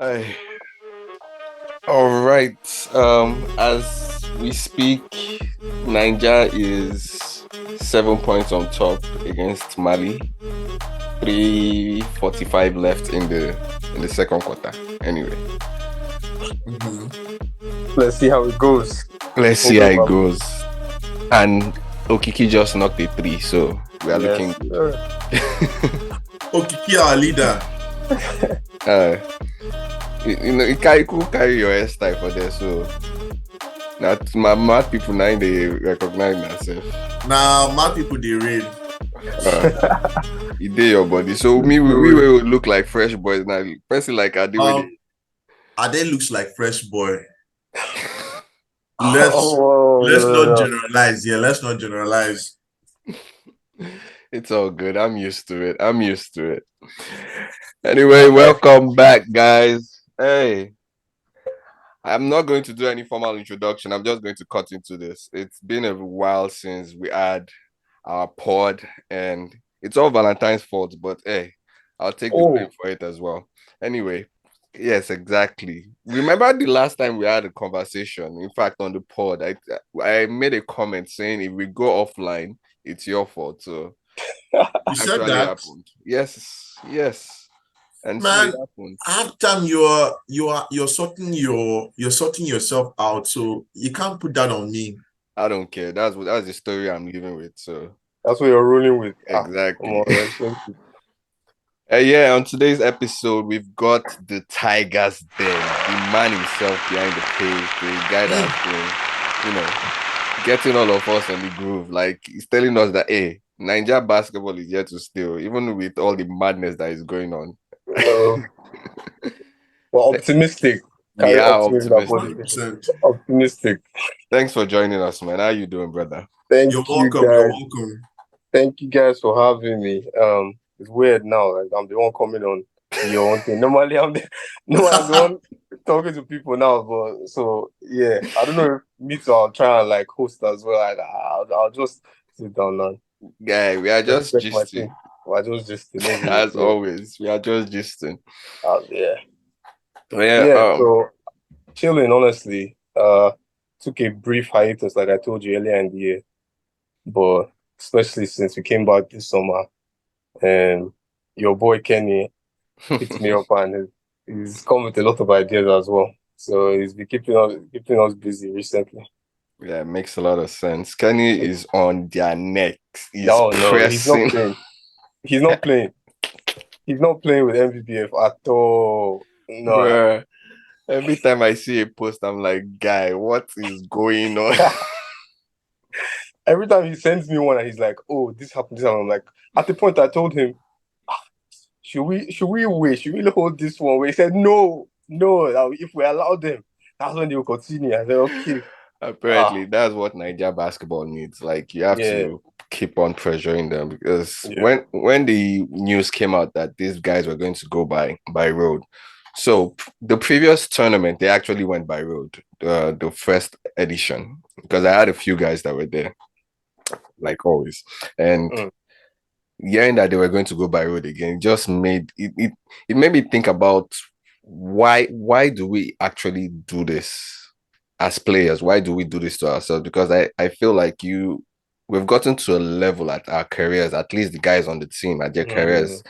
Aye. All right. As we speak, Niger is 7 points on top against Mali. 3:45 left in the second quarter. Anyway, Let's see how it goes. let's see how it goes. And Okiki just knocked a three, so we are looking good. Okiki, our leader. You could carry your hairstyle for there, so now my mad people now they recognize themselves. Now mad people they read. You did your body. So we will look like fresh boys now. Person like Ade. Ade looks like fresh boy. Let's not generalize. Yeah, let's not generalize. It's all good. I'm used to it. Anyway, welcome back, guys. Hey, I'm not going to do any formal introduction. I'm just going to cut into this. It's been a while since we had our pod, and it's all Valentine's fault, but hey, I'll take the blame for it as well. Anyway, yes, exactly. Remember the last time we had a conversation? In fact, on the pod, I made a comment saying if we go offline, it's your fault. So you said that happened. Yes. And man, half time you're sorting yourself out, so you can't put that on me. I don't care. That's the story I'm living with. So that's what you're rolling with. Exactly. Yeah, on today's episode, we've got the Tigers there, the man himself behind the page, the guy that's been, getting all of us on the groove. Like, he's telling us that, hey, Nigeria basketball is here to stay, even with all the madness that is going on. Well, optimistic. Optimistic. Thanks for joining us, man. How you doing, brother? You're welcome. Thank you guys for having me. It's weird now. Like, I'm the one coming on your own thing. Normally, I'm the one talking to people now. But so yeah, I don't know if me too. I'll try and like host as well. I'll just sit down now. Yeah, we are just gisting. We're just gisting. As always, we are just gisting. Yeah. So chilling. Honestly, took a brief hiatus, like I told you earlier in the year, but especially since we came back this summer, and your boy Kenny picked me up, and he's come with a lot of ideas as well. So he's been keeping us busy recently. Yeah, it makes a lot of sense. Kenny is on their necks. He's pressing. He's not playing. He's not playing with MVBF at all. No. Bruh, every time I see a post, I'm like, guy, what is going on? Every time he sends me one and he's like, oh, this happened. I'm like, at the point I told him, should we wait? Should we hold this one? He said, no. If we allow them, that's when they will continue. I said, okay. Apparently, that's what Nigeria basketball needs. Like, you have to keep on pressuring them, because when the news came out that these guys were going to go by road, so the previous tournament, they actually went by road, the first edition, because I had a few guys that were there, like always. And hearing that they were going to go by road again, just made it made me think about why do we actually do this as players? Why do we do this to ourselves? Because I feel like we've gotten to a level at our careers, at least the guys on the team at their careers,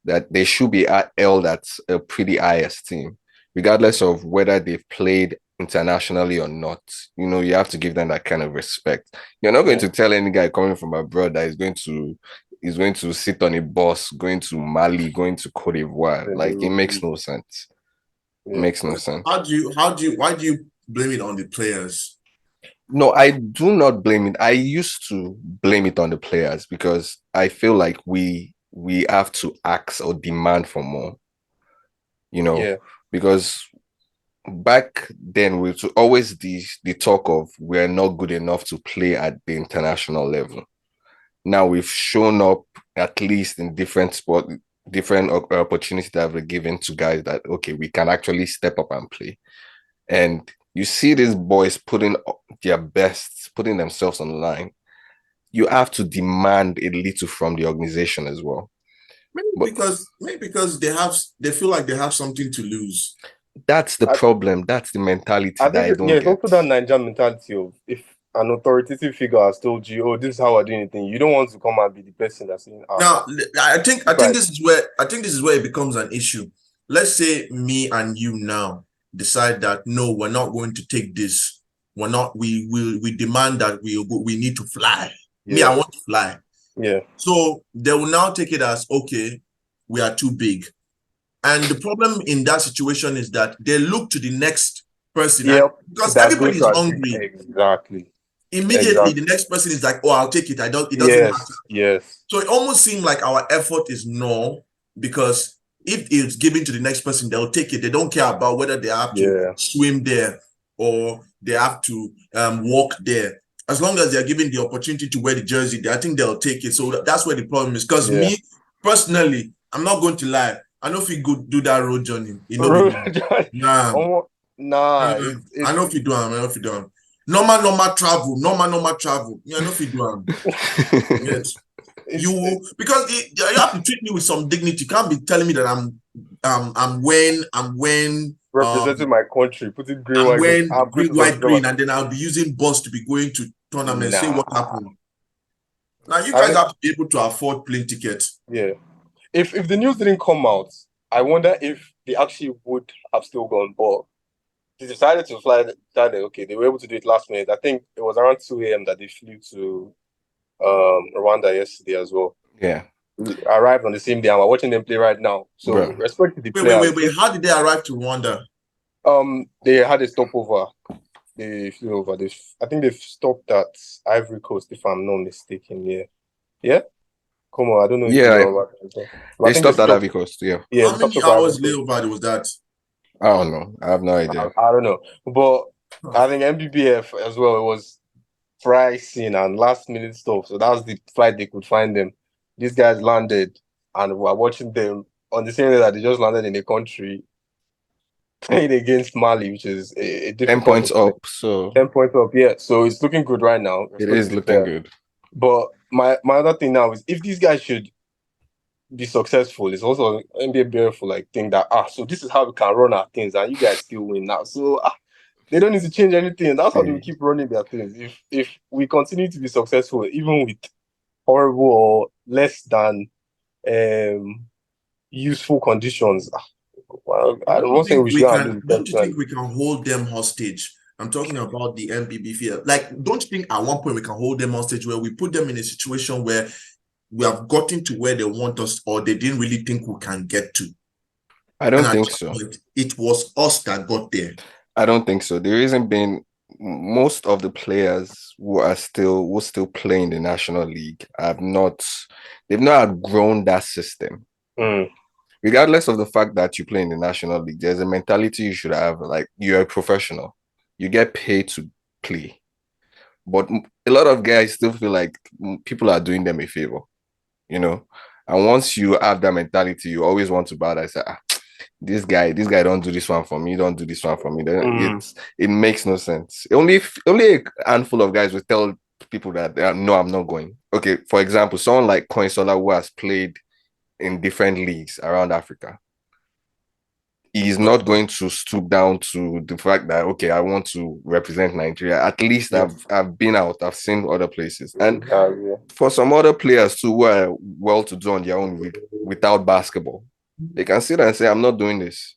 that they should be held at a pretty high esteem, regardless of whether they've played internationally or not. You have to give them that kind of respect. You're not going to tell any guy coming from abroad that is going to sit on a bus, going to Mali, going to Cote d'Ivoire. Like, it makes no sense. It makes no sense. Why do you blame it on the players? No, I do not blame it. I used to blame it on the players, because I feel like we have to ask or demand for more, because back then we always the talk of we're not good enough to play at the international level. Now we've shown up, at least in different sports, different opportunities that have been given to guys that, okay, we can actually step up and play. And you see these boys putting their best, putting themselves on the line. You have to demand a little from the organization as well. Maybe because they feel like they have something to lose. That's the problem. That's the mentality I that think I don't it's get. also that Nigerian mentality of if an authoritative figure has told you, "Oh, this is how I do anything," you don't want to come and be the person that's saying, Now, I think this is where it becomes an issue. Let's say me and you now decide that no, we're not going to take this. We're not. We demand that we need to fly. Yeah. Me, I want to fly. Yeah. So they will now take it as okay, we are too big. And the problem in that situation is that they look to the next person. Yeah, because everybody is hungry. Exactly. Immediately, the next person is like, "Oh, I'll take it. It doesn't matter." Yes. So it almost seems like our effort is null because if it's given to the next person, they'll take it. They don't care about whether they have to swim there or they have to walk there. As long as they're given the opportunity to wear the jersey, I think they'll take it. So that's where the problem is. Because me, personally, I'm not going to lie. I know if you go do that road journey, Nah. I know if you do. I know if you do. Normal travel. I know if you do. Yes. Because you have to treat me with some dignity. You can't be telling me that I'm wearing representing my country, putting green, I'm white, wearing green, and then I'll be using bus to be going to tournaments. Say what happened. Now you guys have to be able to afford plane tickets. Yeah. If the news didn't come out, I wonder if they actually would have still gone. But they decided to fly. Okay, they were able to do it last minute. I think it was around 2 a.m. that they flew to Rwanda yesterday as well. Yeah. We arrived on the same day and we're watching them play right now. So respect to the players. Wait. How did they arrive to Rwanda? They had a stopover. They flew over. I think they've stopped at Ivory Coast, if I'm not mistaken. Yeah. Come on, I don't know. They stopped at Ivory Coast. Yeah. How many hours layover was that? I don't know. I have no idea. I don't know. But I think MBBF as well, it was pricing and last minute stuff. So that was the flight they could find them. These guys landed and we're watching them on the same day that they just landed in the country playing against Mali, which is a difficult 10 points up. So 10 points up, yeah. So it's looking good right now. It is looking good. But my other thing now is if these guys should be successful, it's also NBA beautiful like think that so this is how we can run our things and you guys still win now. So they don't need to change anything. That's how they will keep running their things. If we continue to be successful, even with horrible or less than useful conditions, well, I don't think we should. Don't you think we can hold them hostage? I'm talking about the MPB field. Like, don't you think at one point we can hold them hostage where we put them in a situation where we have gotten to where they want us or they didn't really think we can get to? I don't think so. It was us that got there. I don't think so. There isn't been most of the players who still play in the National League they've not outgrown that system. Regardless of the fact that you play in the National League, there's a mentality you should have, like you're a professional. You get paid to play. But a lot of guys still feel like people are doing them a favor, And once you have that mentality, you always want to bow and say, this guy don't do this one for me, don't do this one for me. It makes no sense. Only a handful of guys will tell people that no, I'm not going. Okay, for example, someone like Koinsola who has played in different leagues around Africa, he's not going to stoop down to the fact that, okay, I want to represent Nigeria. At least I've been out, I've seen other places. And for some other players too who are well to do on their own without basketball, they can sit and say, I'm not doing this.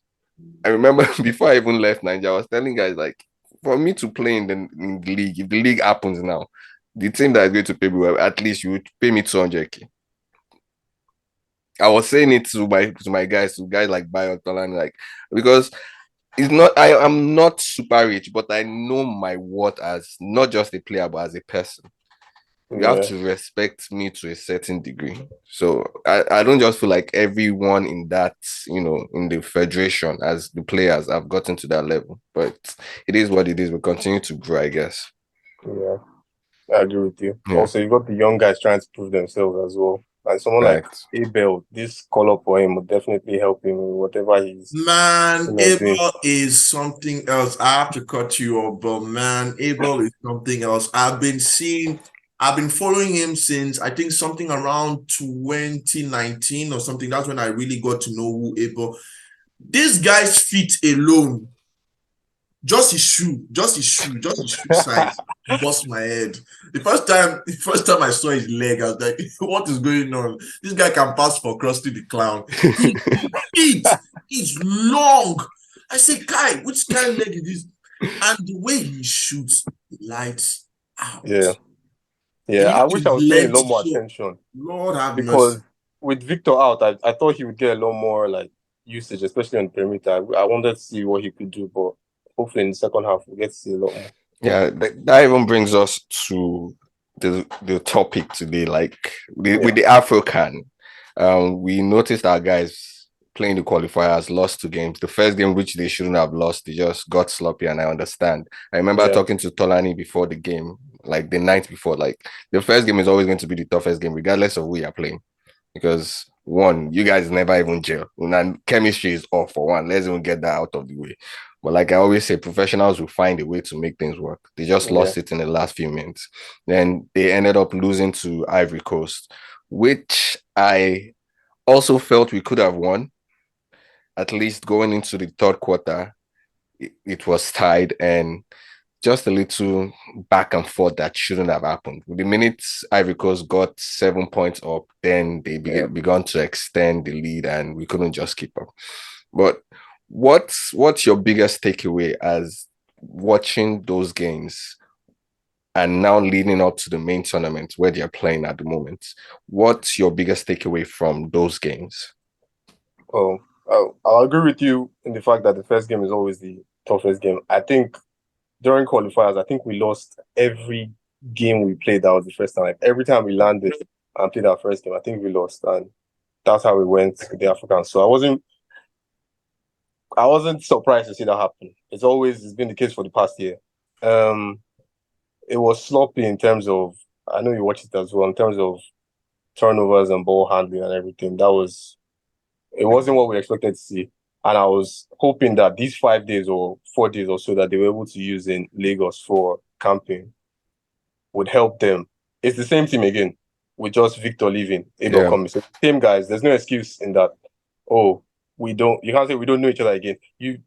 I remember before I even left Nigeria, I was telling guys, like, for me to play in the league, if the league happens now, the team that is going to pay me well, at least you would pay me 200K. I was saying it to my guys like Bayo Tolan, like, because it's not, I'm not super rich, but I know my worth as not just a player, but as a person. You have to respect me to a certain degree. So I don't just feel like everyone in that, in the federation as the players have gotten to that level. But it is what it is. We continue to grow, I guess. Yeah, I agree with you. Yeah. Also, you got the young guys trying to prove themselves as well. Like someone like Abel, this call up for him would definitely help him in whatever he's. Man, Abel is something else. I have to cut you off, but man, Abel is something else. I've been following him since I think something around 2019 or something. That's when I really got to know who Abel. This guy's feet alone, just his shoe size, bust my head. The first time I saw his leg, I was like, what is going on? This guy can pass for Krusty the Clown. His feet is long. I say, Kai, which kind of leg is this? And the way he shoots, lights out. Yeah, I wish I was paying a lot more attention. Lord have because mercy. With Victor out, I thought he would get a lot more like usage, especially on the perimeter. I wanted to see what he could do, but hopefully in the second half we'll get to see a lot more. Yeah, that even brings us to the topic today. Like with the Afrocan, we noticed our guys playing the qualifiers lost 2 games. The first game, which they shouldn't have lost, they just got sloppy, and I understand. I remember talking to Tolani before the game, like the night before, like the first game is always going to be the toughest game, regardless of who you're playing. Because one, you guys never even gel. And chemistry is off for one. Let's even get that out of the way. But like I always say, professionals will find a way to make things work. They just lost it in the last few minutes. Then they ended up losing to Ivory Coast, which I also felt we could have won. At least going into the third quarter, it was tied, and just a little back and forth that shouldn't have happened. The minutes Ivory Coast got 7 points up, then they began to extend the lead, and we couldn't just keep up. But what's your biggest takeaway as watching those games and now leading up to the main tournament where they're playing at the moment? What's your biggest takeaway from those games? Oh, I'll agree with you in the fact that the first game is always the toughest game. I think during qualifiers, I think we lost every game we played. That was the first time. Like every time we landed and played our first game, I think we lost, and that's how we went to the African. So I wasn't surprised to see that happen. It's been the case for the past year. It was sloppy in terms of, I know you watched it as well, in terms of turnovers and ball handling and everything. It wasn't what we expected to see. And I was hoping that these 5 days or 4 days or so that they were able to use in Lagos for camping would help them. It's the same team again, with just Victor leaving, Ade coming. So same guys, there's no excuse in that. Oh, you can't say we don't know each other again. You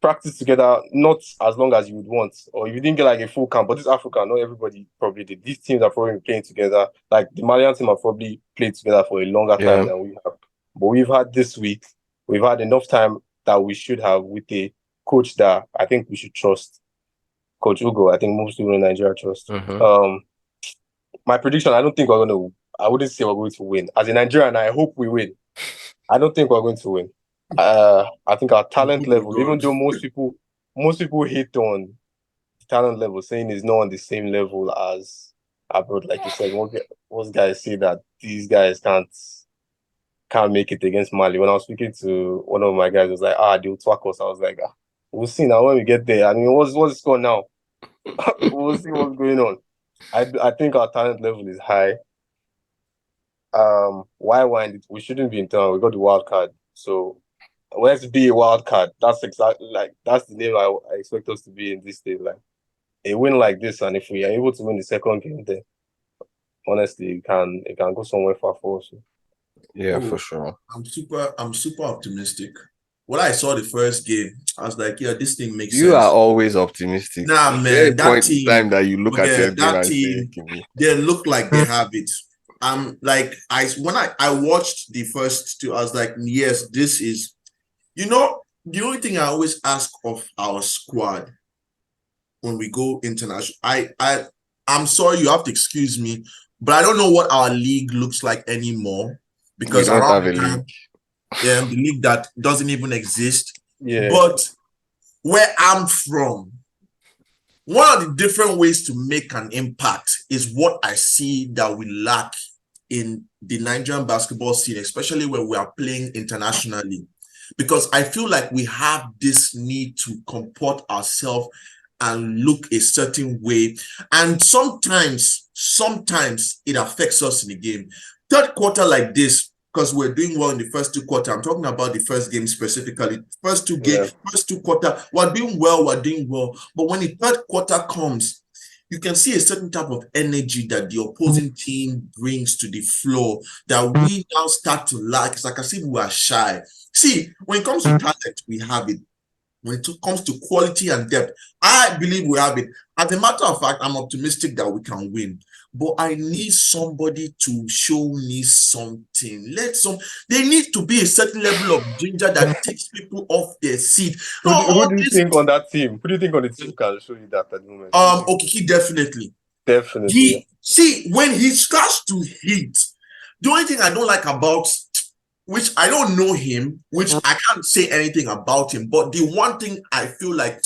practice together, not as long as you would want, or if you didn't get like a full camp, but this Africa, not everybody probably did. These teams are probably playing together. Like the Malian team have probably played together for a longer time than we have. But we've had this week, we've had enough time that we should have with a coach that I think we should trust. Coach Ugo, I think most people in Nigeria trust. My prediction, I wouldn't say we're going to win. As a Nigerian, I hope we win. I don't think we're going to win. I think our talent level, even though most people hate on the talent level, saying it's not on the same level as abroad, like you said. Most guys say that these guys can't make it against Mali. When I was speaking to one of my guys, it was like, they'll twack us. I was like, we'll see now when we get there. I mean, what's the score now? We'll see what's going on. I think our talent level is high. Why wind it? We shouldn't be in town. We got the wild card. So let's be a wild card. That's exactly that's the name I expect us to be in this stage. Like a win like this, and if we are able to win the second game, then honestly, it can go somewhere far for us. Yeah, for sure. I'm super optimistic. When I saw the first game, I was like, yeah, this thing makes sense. You are always optimistic. Nah, man, that team, time that you look at your that team, they look like they have it. Like when I watched the first two, I was like, yes, this is, the only thing I always ask of our squad when we go international, I'm sorry, you have to excuse me, but I don't know what our league looks like anymore, because around the time, the league that doesn't even exist. Yeah. But where I'm from, one of the different ways to make an impact is what I see that we lack in the Nigerian basketball scene, especially when we are playing internationally. Because I feel like we have this need to comport ourselves and look a certain way. And sometimes it affects us in the game. Third quarter like this, because we're doing well in the first 2 quarters. I'm talking about the first game specifically. First two quarters, we're doing well. But when the third quarter comes, you can see a certain type of energy that the opposing team brings to the floor that we now start to like. It's like I said, we are shy. See, when it comes to talent, we have it. When it comes to quality and depth, I believe we have it. As a matter of fact, I'm optimistic that we can win. But I need somebody to show me something. There needs to be a certain level of ginger that takes people off their seat. Who do you think on that team? Who do you think on the team can show you that at the moment? Okiki definitely. Definitely. See, when he starts to hit, the only thing I don't like about, which I don't know him, which I can't say anything about him, but the one thing I feel like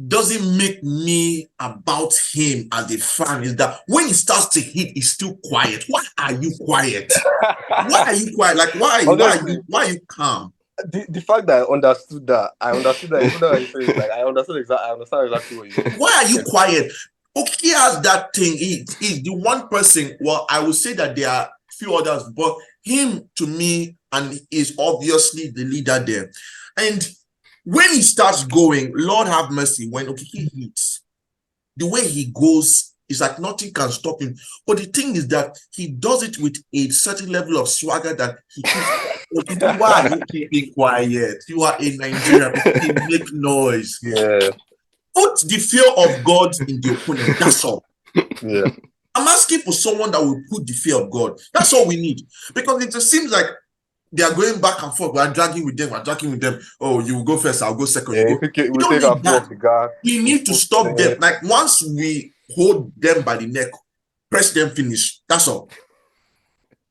doesn't make me about him as a fan is that when he starts to hit, he's still quiet. Why are you quiet? Why are you quiet? Like, why are you calm? The fact that I understood that even though I say like I understand exactly what you mean. Why are you quiet? Okay, has that thing. He's the one person. Well, I would say that there are a few others, but him to me, and is obviously the leader there. And when he starts going, Lord have mercy, when Okiki hits, the way he goes is like nothing can stop him. But the thing is that he does it with a certain level of swagger that he keeps. Why are you keeping quiet? You are in Nigeria. You make noise. Yeah. Put the fear of God in the opponent. That's all. Yeah. I'm asking for someone that will put the fear of God. That's all we need. Because it just seems like they are going back and forth. We're dragging with them. Oh, you go first, I'll go second. Yeah, we don't need that. We need to stop them. Like once we hold them by the neck, press them, finish. That's all.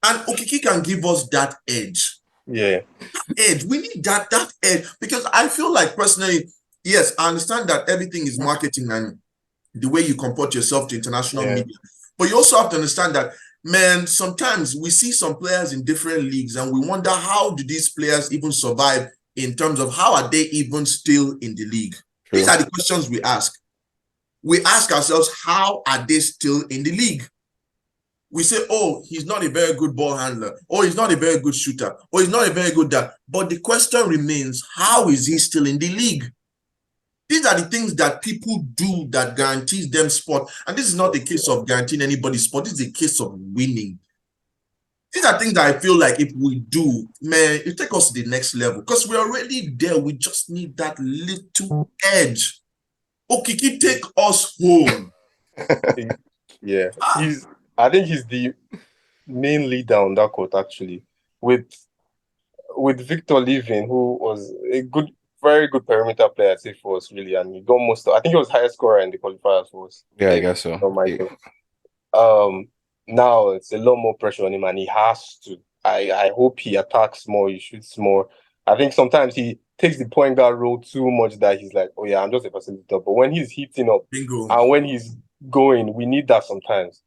And Okiki can give us that edge. Yeah. That edge. We need that edge. Because I feel like personally, yes, I understand that everything is marketing and the way you comport yourself to international media. But you also have to understand that, man, sometimes we see some players in different leagues and we wonder how do these players even survive in terms of how are they even still in the league? True. These are the questions we ask. We ask ourselves, how are they still in the league? We say, oh, he's not a very good ball handler. Oh, he's not a very good shooter. Oh, he's not a very good that. But the question remains, how is he still in the league? These are the things that people do that guarantees them spot. And this is not a case of guaranteeing anybody's spot. This is a case of winning. These are things that I feel like if we do, man, it take us to the next level. Because we're already there. We just need that little edge. Okiki, take us home. Yeah. I think he's the main leader on that court, actually. With Victor leaving, who was a very good perimeter player, I'd say, for us, really. And he got I think he was highest scorer in the qualifiers for us. Yeah, I guess so. Now it's a lot more pressure on him, and he has to. I hope he attacks more, he shoots more. I think sometimes he takes the point guard role too much that he's like, oh yeah, I'm just a facilitator. But when he's heating up and when he's going, we need that sometimes.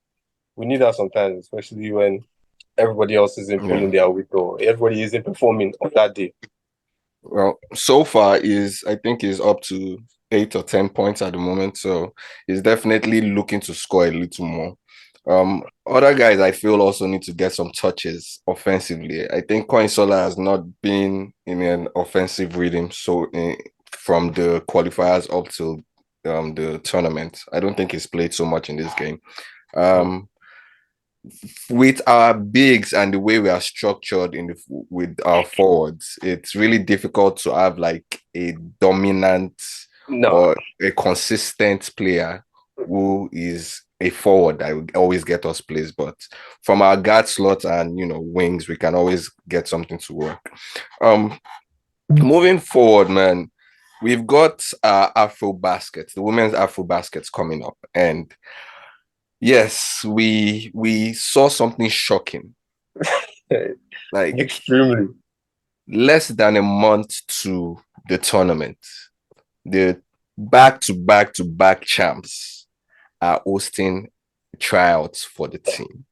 Especially when everybody else isn't pulling their weight or everybody isn't performing on that day. Well, so far I think he's up to 8 or 10 points at the moment. So he's definitely looking to score a little more. Other guys I feel also need to get some touches offensively. I think Koinsola has not been in an offensive rhythm from the qualifiers up till the tournament. I don't think he's played so much in this game. With our bigs and the way we are structured with our forwards, it's really difficult to have like a dominant or a consistent player who is a forward that will always get us plays. But from our guard slot and wings, we can always get something to work. Moving forward, man, we've got AfroBasket, the women's AfroBaskets coming up, and yes, we saw something shocking. Like extremely. Less than a month to the tournament, the back-to-back champs are hosting tryouts for the team.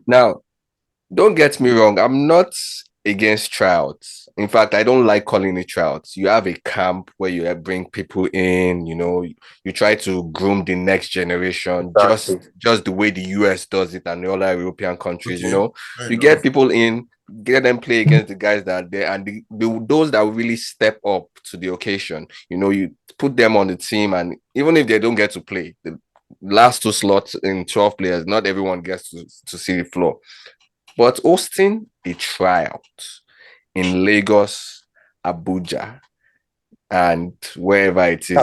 Now, don't get me wrong, I'm not against tryouts. In fact, I don't like calling it tryouts. You have a camp where you bring people in, you try to groom the next generation, just the way the US does it and the other European countries, you get people in, get them play against the guys that are there, and those that really step up to the occasion, you put them on the team, and even if they don't get to play, last 2 slots in 12 players. Not everyone gets to see the floor. But hosting a tryout in Lagos, Abuja, and wherever it is.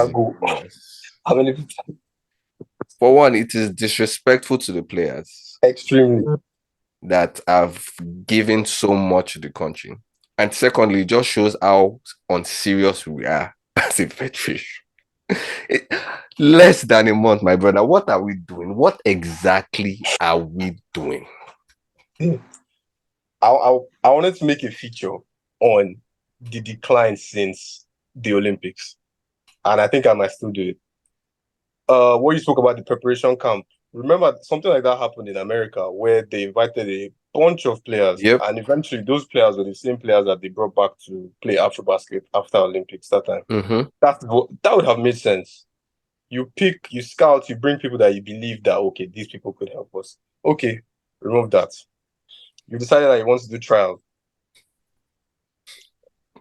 How many people? For one, it is disrespectful to the players. Extremely. That have given so much to the country. And secondly, it just shows how unserious we are as a federation. Less than a month, my brother. What are we doing? What exactly are we doing? I wanted to make a feature on the decline since the Olympics. And I think I might still do it. What you spoke about the preparation camp. Remember, something like that happened in America where they invited a bunch of players. Yep. And eventually those players were the same players that they brought back to play afrobasket after Olympics that time. Mm-hmm. That would have made sense. You pick, you scout, you bring people that you believe that, okay, these people could help us. Okay, remove that. You decided that you want to do trials.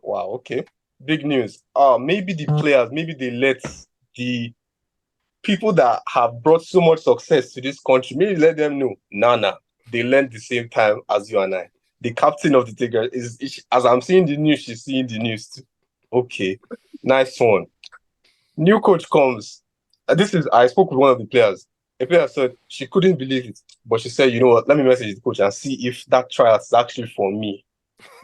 Wow, okay. Big news. Maybe the players, maybe they let the people that have brought so much success to this country, maybe let them know, nah, they learned the same time as you and I. The captain of the Tigers is as I'm seeing the news, she's seeing the news too. Okay, nice one. New coach comes. I spoke with one of the players. A player said she couldn't believe it, but she said, you know what, let me message the coach and see if that trial is actually for me.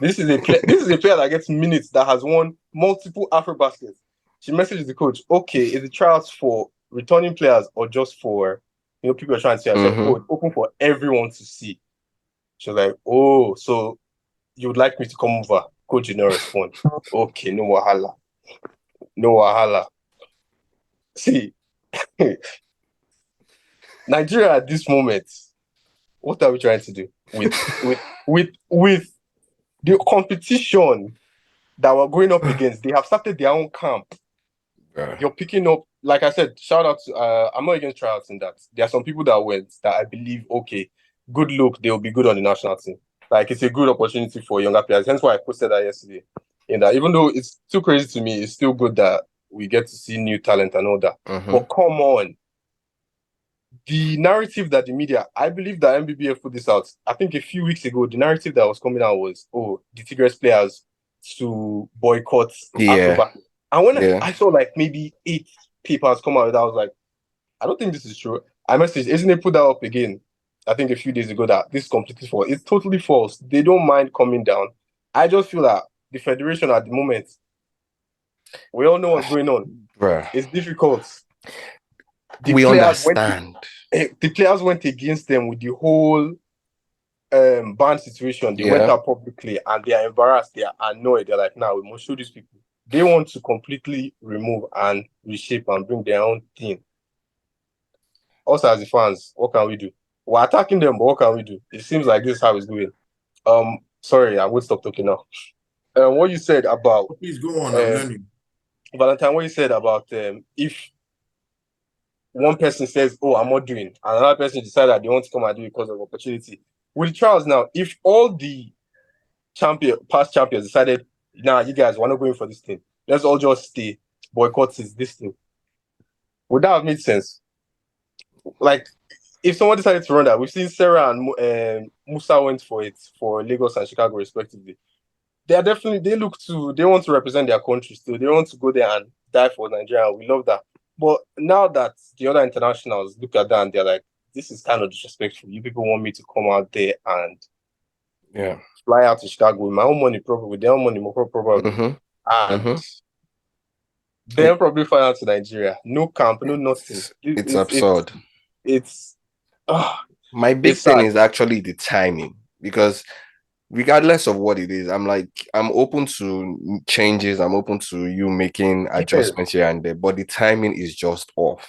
This is a player that gets minutes, that has won multiple AfroBaskets. She messages the coach, okay, is the trials for returning players or just for, people are trying to see? I said, coach, open for everyone to see. She was like, oh, so you would like me to come over? Coach did not respond. Okay, no wahala. See, Nigeria at this moment, what are we trying to do with the competition that we're going up against? They have started their own camp. You're picking up, like I said, shout out to, I'm not against tryouts in that. There are some people that went that I believe, okay, good look, they'll be good on the national team. Like, it's a good opportunity for younger players. Hence why I posted that yesterday. In that, even though it's too crazy to me, it's still good that we get to see new talent and all that. But come on. The narrative that the media, I believe that MBBF put this out. I think a few weeks ago, the narrative that was coming out was, the Tigers players to boycott Afrobasket. And when I saw like maybe 8 papers come out with that, I was like, I don't think this is true. I messaged, isn't they put that up again? I think a few days ago that this is completely false. It's totally false. They don't mind coming down. I just feel that the federation at the moment, we all know what's going on. Bruh. It's difficult. We understand. The players went against them with the whole ban situation. They went out publicly and they are embarrassed. They are annoyed. They're like, now we must show these people. They want to completely remove and reshape and bring their own thing. Us as the fans, what can we do? We're attacking them, but what can we do? It seems like this is how it's going. Sorry, I will stop talking now. What you said about... Please go on, I'm learning. Valentine, what you said about if one person says, oh, I'm not doing, and another person decides that they want to come and do it because of opportunity. With the trials now, if all the past champions decided, nah, you guys, we're not going for this thing, let's all just stay, boycott this thing, would that have made sense? Like, if someone decided to run that, we've seen Sarah and Musa went for it for Lagos and Chicago respectively. They are definitely, they want to represent their country still. They want to go there and die for Nigeria. We love that. But now that the other internationals look at that and they're like, this is kind of disrespectful. You people want me to come out there and fly out to Chicago with my own money, probably, with their own money, more probably. And then probably fly out to Nigeria. No camp, no nothing. It's absurd. My big thing is actually the timing, because regardless of what it is, I'm open to changes. I'm open to you making adjustments here and there, but the timing is just off.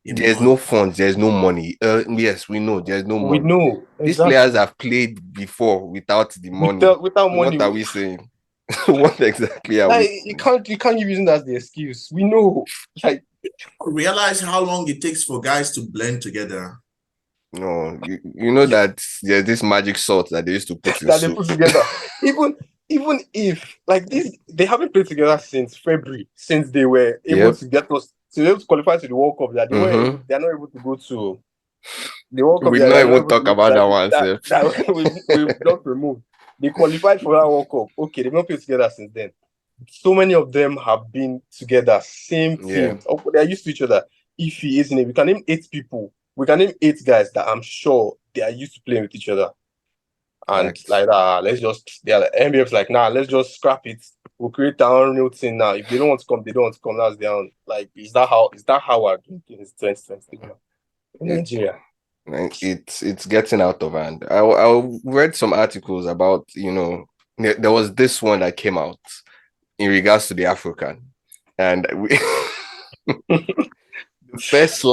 There's no funds, there's no money. Yes, we know there's no money. We know. These players have played before without the money. Without money. What are we saying? What exactly are we? You can't keep using that as the excuse. We know. Like, realize how long it takes for guys to blend together. No, you know that there's this magic salt that they used to put in that soup. They put together. Even if like this, they haven't played together since February, since they were able to get us to be able to qualify to the World Cup that they're not able to go to the World Cup. We They're not not even able to talk go to about that one, sir. that we've just removed. They qualified for that World Cup. Okay, they've not played together since then. So many of them have been together, same team. Oh, they're used to each other. Ify, isn't it? We can name 8 people. We can name 8 guys that I'm sure they are used to playing with each other. And like that, NBF's like, nah, let's just scrap it. We'll create our own new thing now. If they don't want to come, they don't want to come. That's their own. Like, is that how we're doing things 2020 in Nigeria? It's getting out of hand. I read some articles about, there was this one that came out in regards to the Afrocan, and the first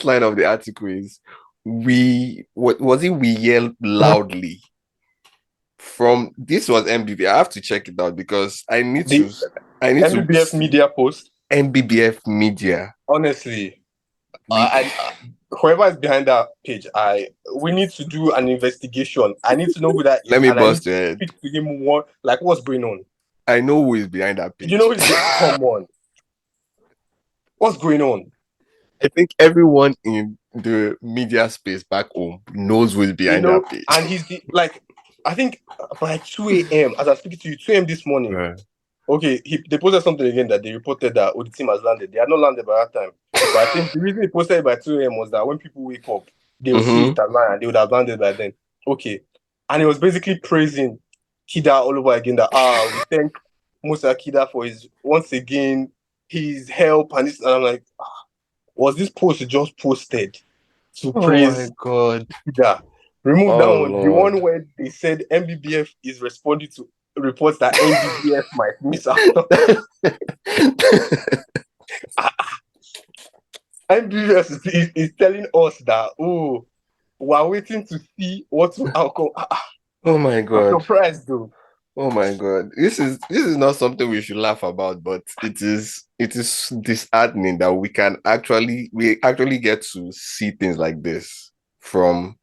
line of the article is, we yell loudly. From this was MBB. I have to check it out because I need MBBF media post. MBBF media. Honestly, whoever is behind that page, we need to do an investigation. I need to know who that is. Let me bust your head. Speak to him more. Like, what's going on? I know who is behind that page. You know who's come on. What's going on? I think everyone in the media space back home knows who is behind that page. And he's I think by 2 a.m. as I was speaking to you, 2 a.m. this morning. Right. Okay, they posted something again that they reported that the team has landed. They had not landed by that time. But I think the reason they posted it by 2 a.m. was that when people wake up, they will see it online and they would have landed by then. Okay. And it was basically praising Kida all over again that we thank Musa Kida for his help and this, and I'm like, was this post just posted to praise? Oh my God. Kida? Remove that one. Lord. The one where they said MBBF is responding to reports that MBBF might miss out. MBBF is telling us that we're waiting to see what will outcome. Oh my God! I'm surprised though. Oh my God! This is not something we should laugh about, but it is disheartening that we actually get to see things like this from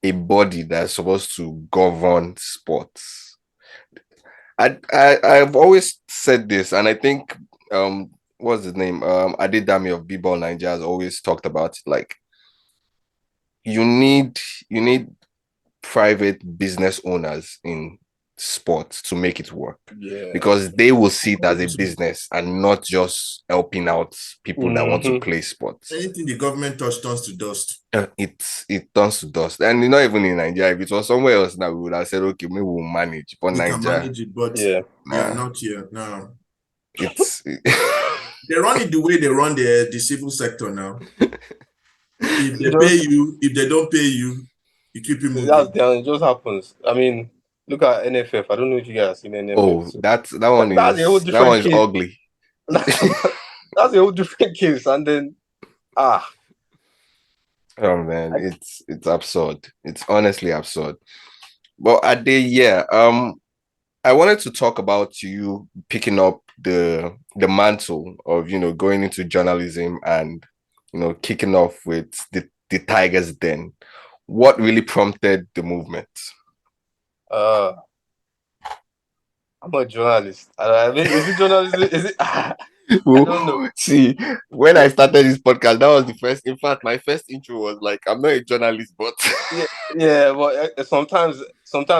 a body that's supposed to govern sports. I've always said this, and I think what's his name? Ade Akindele of B-Ball Nigeria has always talked about it. Like, you need private business owners in sports to make it work. Yeah. Because they will see it as a business and not just helping out people that want to play sports. Anything the government touch turns to dust. It turns to dust. And not even in Nigeria. If it was somewhere else now, we would have said, okay, maybe we'll manage. But we Nigeria, can manage it, but not here. No. They run it the way they run the civil sector now. If they pay you, if they don't pay you, you keep it moving. It just happens. I mean, look at NFF. I don't know if you guys have seen NFF. Oh, that one is ugly. That's a whole different case. And then oh man, it's absurd. It's honestly absurd. But Ade, I wanted to talk about you picking up the mantle of going into journalism and kicking off with the Tigers then. What really prompted the movement? I'm a journalist. I mean, is it journalism? Is it? I don't know. See, when I started this podcast, that was the first. In fact, my first intro was like, "I'm not a journalist," but but sometimes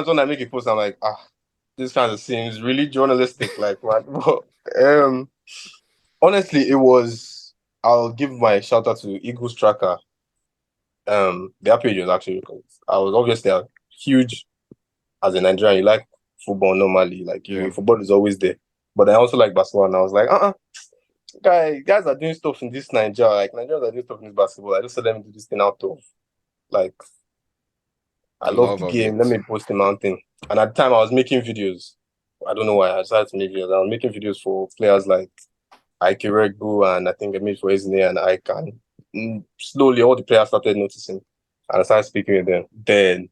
when I make a post, I'm like, this kind of seems really journalistic. Like, man. But honestly, it was. I'll give my shout out to Eagles Tracker. Their page was actually. I was obviously huge as a Nigerian. You like football normally, like football is always there. But I also like basketball, and I was like, guys are doing stuff in this Nigeria. Like Nigerians are doing stuff in this basketball. I just let them do this thing out of like. I love the game. Let me post the mountain. And at the time, I was making videos. I don't know why I decided to make videos. I was making videos for players like Ike Regbu, and I think I made for Isne and Ike. And slowly, all the players started noticing, and I started speaking with them. Then,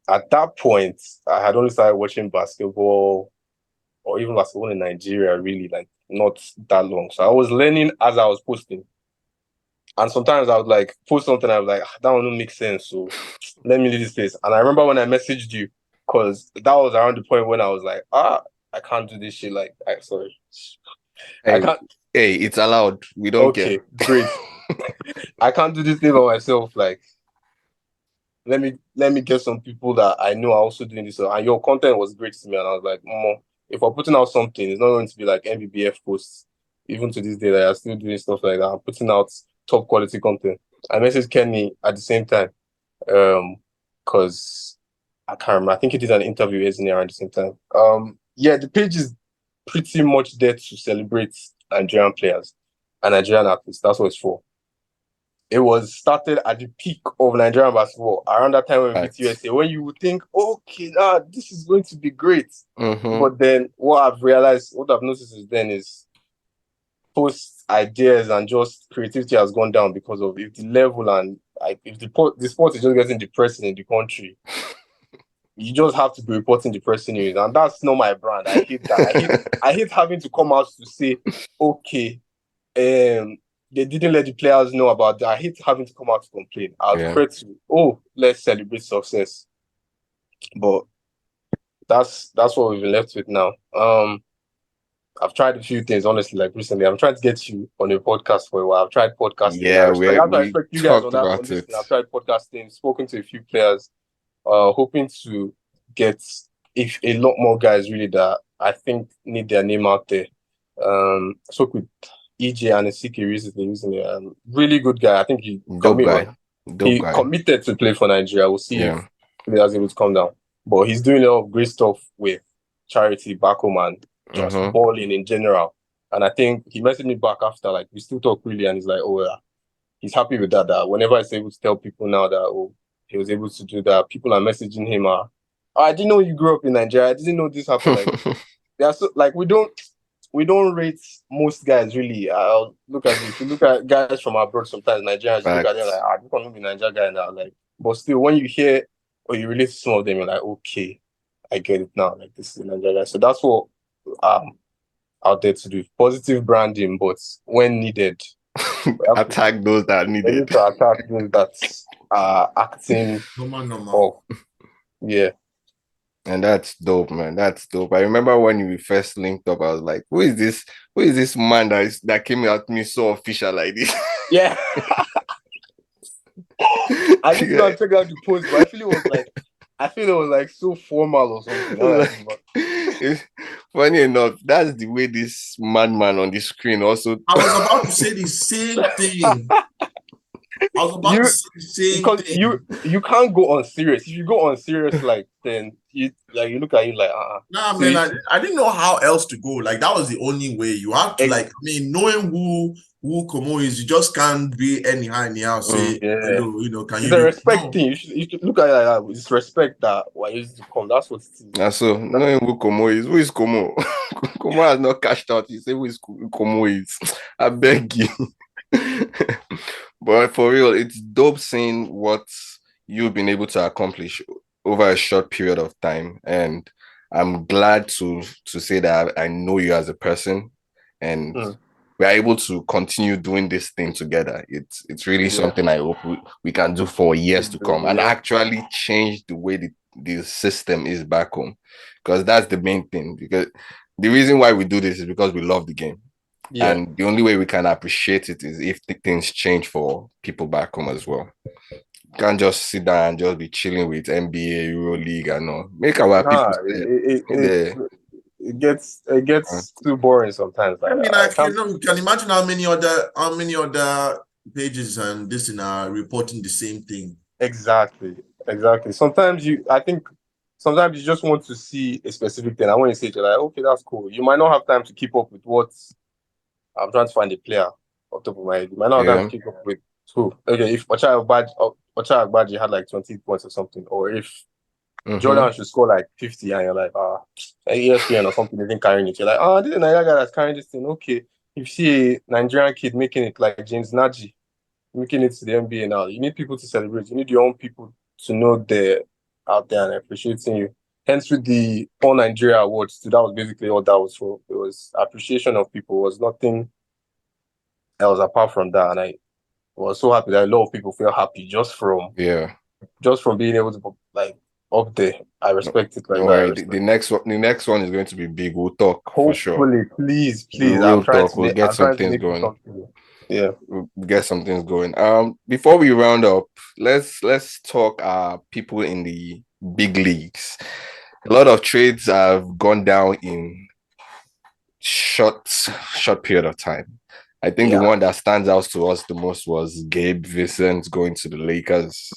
at that point, I had only started watching basketball, or even basketball in Nigeria, really, like, not that long. So I was learning as I was posting. And sometimes I would like post something, I was like, that one don't make sense, so let me leave this place. And I remember when I messaged you, because that was around the point when I was like, I can't do this shit. Like, sorry. Hey, I can't. hey, it's allowed. We don't Okay, care. great. I can't do this thing by myself. Like, let me get some people that I know are also doing this. And your content was great to me, and I was like, if we're putting out something, it's not going to be like MBBF posts. Even to this day, that I'm still doing stuff like that. I'm putting out top quality content. I messaged Kenny at the same time, because I can't remember. I think he did an interview with Ezine around the same time. Yeah, the page is pretty much there to celebrate Nigerian players and Nigerian athletes. That's what it's for. It was started at the peak of Nigerian basketball around that time when VTUSA, when you would think, okay, this is going to be great. But then what I've noticed is then is post ideas and just creativity has gone down because of if the level and if the sport is just getting depressing in the country. You just have to be reporting depressing news, and that's not my brand. I hate that. I hate having to come out to say, okay, they didn't let the players know about that. I hate having to come out to complain. I'd prefer to, let's celebrate success. But that's what we've been left with now. I've tried a few things, honestly, like recently. I'm trying to get you on a podcast for a while. I've tried podcasting. Yeah, I respect you guys on this. I've tried podcasting, spoken to a few players, hoping to get a lot more guys really that I think need their name out there. Spoke with EJ and Asiki recently. Really good guy. I think he committed to play for Nigeria. We'll see if players able to come down. But he's doing a lot of great stuff with charity back home and just balling in general. And I think he messaged me back after, like, we still talk really, and he's like, he's happy with that whenever he's able to tell people now that, he was able to do that, people are messaging him, I didn't know you grew up in Nigeria. I didn't know this happened. Like, yeah, so like we don't rate most guys really. I'll look at if you look at guys from abroad, sometimes Nigerians look at them like, I don't be Nigerian guy now. Like, but still, when you hear or you relate to some of them, you're like, okay, I get it now. Like, this is a Nigerian guy. So that's what out there to do. Positive branding, but when needed, attack those that need it. To attack those that are acting normal. Yeah. And that's dope, man. That's dope. I remember when we first linked up, I was like, who is this man that came at me so official like this? Yeah. I need to go and check out the post, but I feel it was like so formal or something. It's funny enough, that's the way this madman on the screen also. I was about to say the same thing. You can't go on serious. If you go on serious, like, then you look at you like, Nah, man, I didn't know how else to go. Like, that was the only way. You have to, knowing who Como is, you just can't be anyhow say, hello, can you do respect thing. You should look at it like that. It's respect that why you used to come. That's what it is. That's so knowing who Como is. Who is Como? Como has not cashed out. You say who is Como is. I beg you. But for real, it's dope seeing what you've been able to accomplish over a short period of time. And I'm glad to say that I know you as a person, and we're able to continue doing this thing together. It's really something I hope we can do for years to come and actually change the way the system is back home. Because that's the main thing. Because the reason why we do this is because we love the game. Yeah. And the only way we can appreciate it is if things change for people back home as well. You can't just sit down and just be chilling with NBA, Euro League and all. Make our people it gets too boring sometimes. Like, I can imagine how many other pages and this are reporting the same thing. Exactly. Sometimes you just want to see a specific thing. I want to say to you, like, okay, that's cool. You might not have time to keep up with what I'm trying to find a player off the top of my head. You might not have time to keep up with who. Okay, if Ochai Agbaji had like 20 points or something, or if Jordan should score like 50 and you're like, ESPN or something isn't carrying it. You're like, this is another guy that's carrying this thing. Okay. If you see a Nigerian kid making it like James Naji, making it to the NBA now, you need people to celebrate. You need your own people to know they're out there and appreciating you. Hence, with the All Nigeria Awards, that was basically all that was for. It was appreciation of people. It was nothing else apart from that. And I was so happy that a lot of people feel happy just from being able to, like, up there. I respect it like Don't that. worry. The next one is going to be big. We'll talk for sure. Hopefully, please. Real talk. We'll get I'm some trying to things make it going. comfortable. Yeah. We'll get some things going. Before we round up, let's talk people in the big leagues. A lot of trades have gone down in short period of time. I think the one that stands out to us the most was Gabe Vincent going to the Lakers,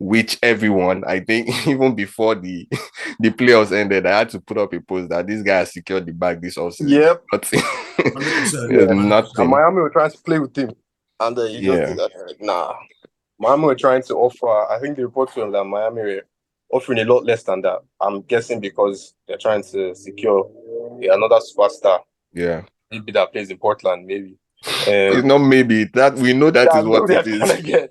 which everyone, I think, even before the playoffs ended, I had to put up a post that this guy has secured the bag this offseason. Yep. Nothing. And Miami were trying to play with him. And then he just did that. Like, nah. Miami were trying to offer, I think the report was that Miami were offering a lot less than that. I'm guessing because they're trying to secure another superstar. Yeah. Maybe that plays in Portland, maybe. It's not maybe. That we know that is what it is.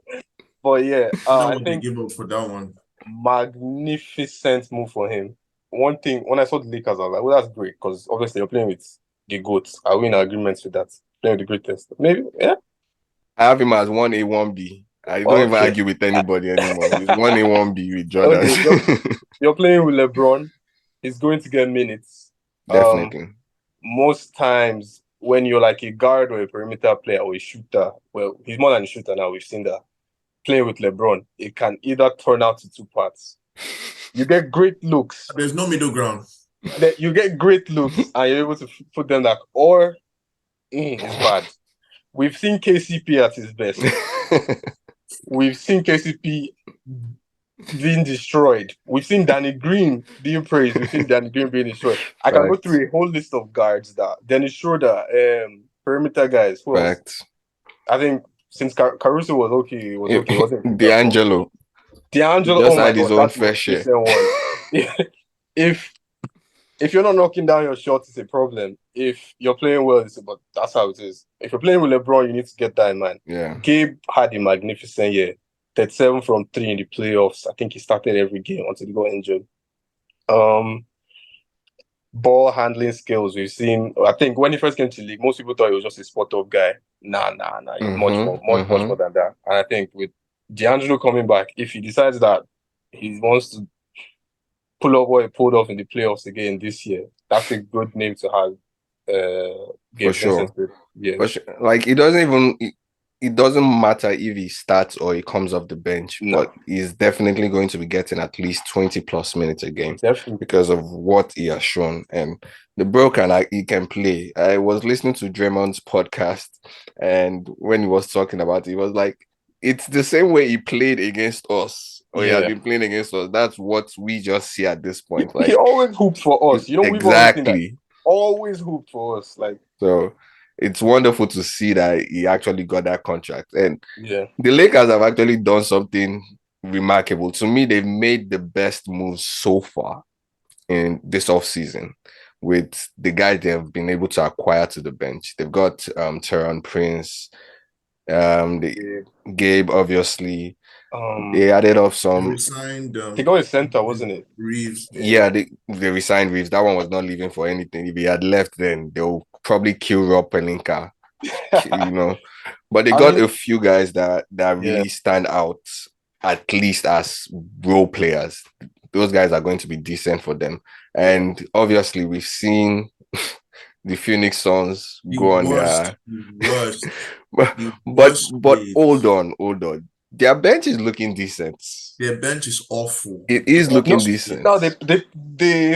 But yeah, I think they give up for that one. Magnificent move for him. One thing, when I saw the Lakers, I was like, well, that's great, because obviously you're playing with the GOATs. Are we in agreement with that? Playing with the greatest. Maybe, yeah. I have him as 1A, 1B. I don't even argue with anybody anymore. He's 1A, 1B with Jordan. Okay, you're playing with LeBron. He's going to get minutes. Definitely. Most times when you're like a guard or a perimeter player or a shooter, well, he's more than a shooter now. We've seen that. Playing with LeBron, it can either turn out to two parts. You get great looks. There's no middle ground. You get great looks and you're able to put them back, or it's bad. We've seen KCP at his best. We've seen KCP being destroyed. We've seen Danny Green being praised. We've seen Danny Green being destroyed. I can go through a whole list of guards that Dennis Schroeder, perimeter guys. Who else? I think since Caruso was okay, it wasn't D'Angelo. Just had his own fair share. If you're not knocking down your shots, it's a problem. If you're playing well, but that's how it is. If you're playing with LeBron, you need to get that in mind. Yeah. Gabe had a magnificent year. 37 from 3 in the playoffs. I think he started every game until he got injured. Ball handling skills, we've seen. I think when he first came to the league, most people thought he was just a spot-up guy. Nah. He's much more than that. And I think with D'Angelo coming back, if he decides that he wants to pull off what he pulled off in the playoffs again this year, that's a good name to have. For sure. Yeah. For sure. Like, it doesn't matter if he starts or he comes off the bench, but he's definitely going to be getting at least 20 plus minutes a game. Definitely. Because of what he has shown. And the bro he can play. I was listening to Draymond's podcast, and when he was talking about it, he was like, it's the same way he played against us. He has been playing against us. That's what we just see at this point. He always hooped for us. Exactly. Always hooped for us. So it's wonderful to see that he actually got that contract. And the Lakers have actually done something remarkable. To me, they've made the best moves so far in this offseason with the guys they have been able to acquire to the bench. They've got Teron Prince, Gabe, obviously. They added up some. They got a center, wasn't it? Reeves. Yeah, they resigned Reeves. That one was not leaving for anything. If he had left, then they'll probably kill Rob Pelinka. But they got a few guys that really stand out, at least as role players. Those guys are going to be decent for them. And obviously, we've seen the Phoenix Suns go on there. But hold on. Their bench is looking decent. Their bench is awful. It is looking decent. No, they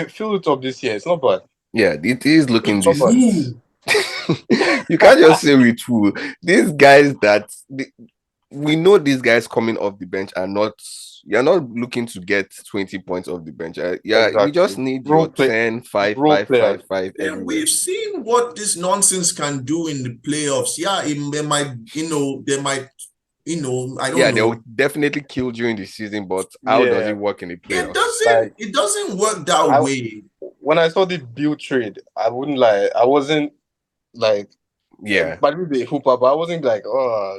filled it up this year. It's not bad. Yeah, it is looking decent. You can't just say with who. These guys we know these guys coming off the bench are not. You're not looking to get 20 points off the bench. Exactly. You just need your 10, 5. Yeah, we've seen what this nonsense can do in the playoffs. Yeah, they might, I don't know. Yeah, they'll definitely kill during the season, but how does it work in the playoffs? It doesn't work that way. When I saw the Bill trade, I wouldn't lie. I wasn't like, but the hooper, but I wasn't like,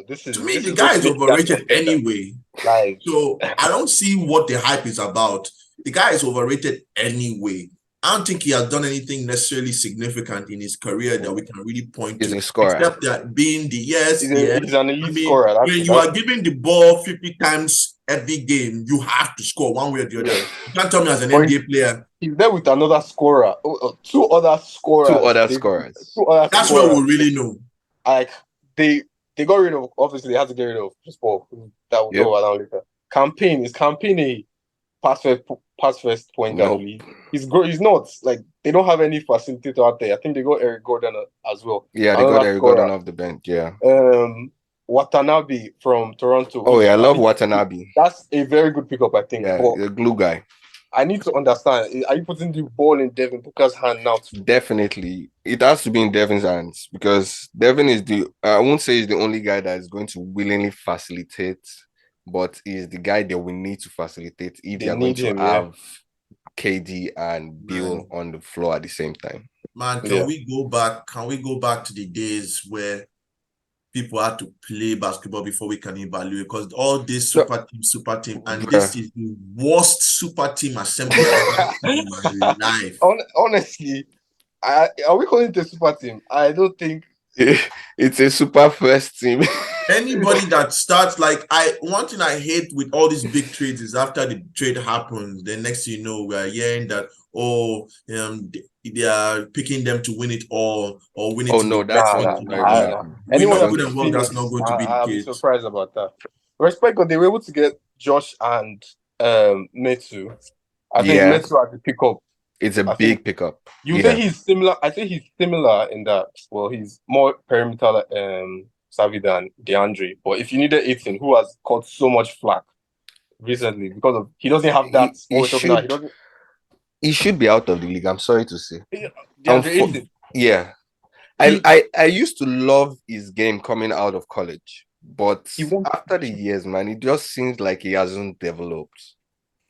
this is. To me, the guy is overrated anyway. So I don't see what the hype is about. The guy is overrated anyway. I don't think he has done anything necessarily significant in his career that we can really point to. He's a scorer. Except that being he's an elite scorer. When you are giving the ball 50 times every game you have to score one way or the other. You can't tell me as an NBA player. He's there with another scorer, two other scorers. That's where we really know. Like they got rid of. Obviously, they had to get rid of Chris Paul. That will go around later. Campaign a pass first pointer. Nope. He's not like they don't have any facilitator out there. I think they got Eric Gordon as well. Yeah, they got Eric Gordon off the bench. Yeah. Watanabe from Toronto. Oh yeah, I love Watanabe. That's a very good pickup, I think. Yeah, the glue guy. I need to understand. Are you putting the ball in Devin Booker's hand now? Definitely. It has to be in Devin's hands because Devin is I won't say he's the only guy that is going to willingly facilitate, but he's the guy that we need to facilitate if they're going to have KD and Bill on the floor at the same time. Man, can we go back to the days where people had to play basketball before we can evaluate? Because all this super team, and this is the worst super team assembly in my life. Honestly, are we calling it a super team? I don't think it's a super first team. Anybody that starts one thing I hate with all these big trades is after the trade happens, then next thing you know, we are hearing that they are picking them to win it all or win it. Oh no, that's anyone good and well, that's not going to be the case. I'll be surprised about that. Respect God, they were able to get Josh and Metu. I think Metu at the pickup. It's a big pickup. You say he's similar. I think he's similar in that. Well, he's more perimeter savvy than DeAndre. But if you needed 18, who has caught so much flack recently because of he doesn't have that. He should be out of the league. I'm sorry to say. Yeah. I used to love his game coming out of college, but after the years, man, it just seems like he hasn't developed.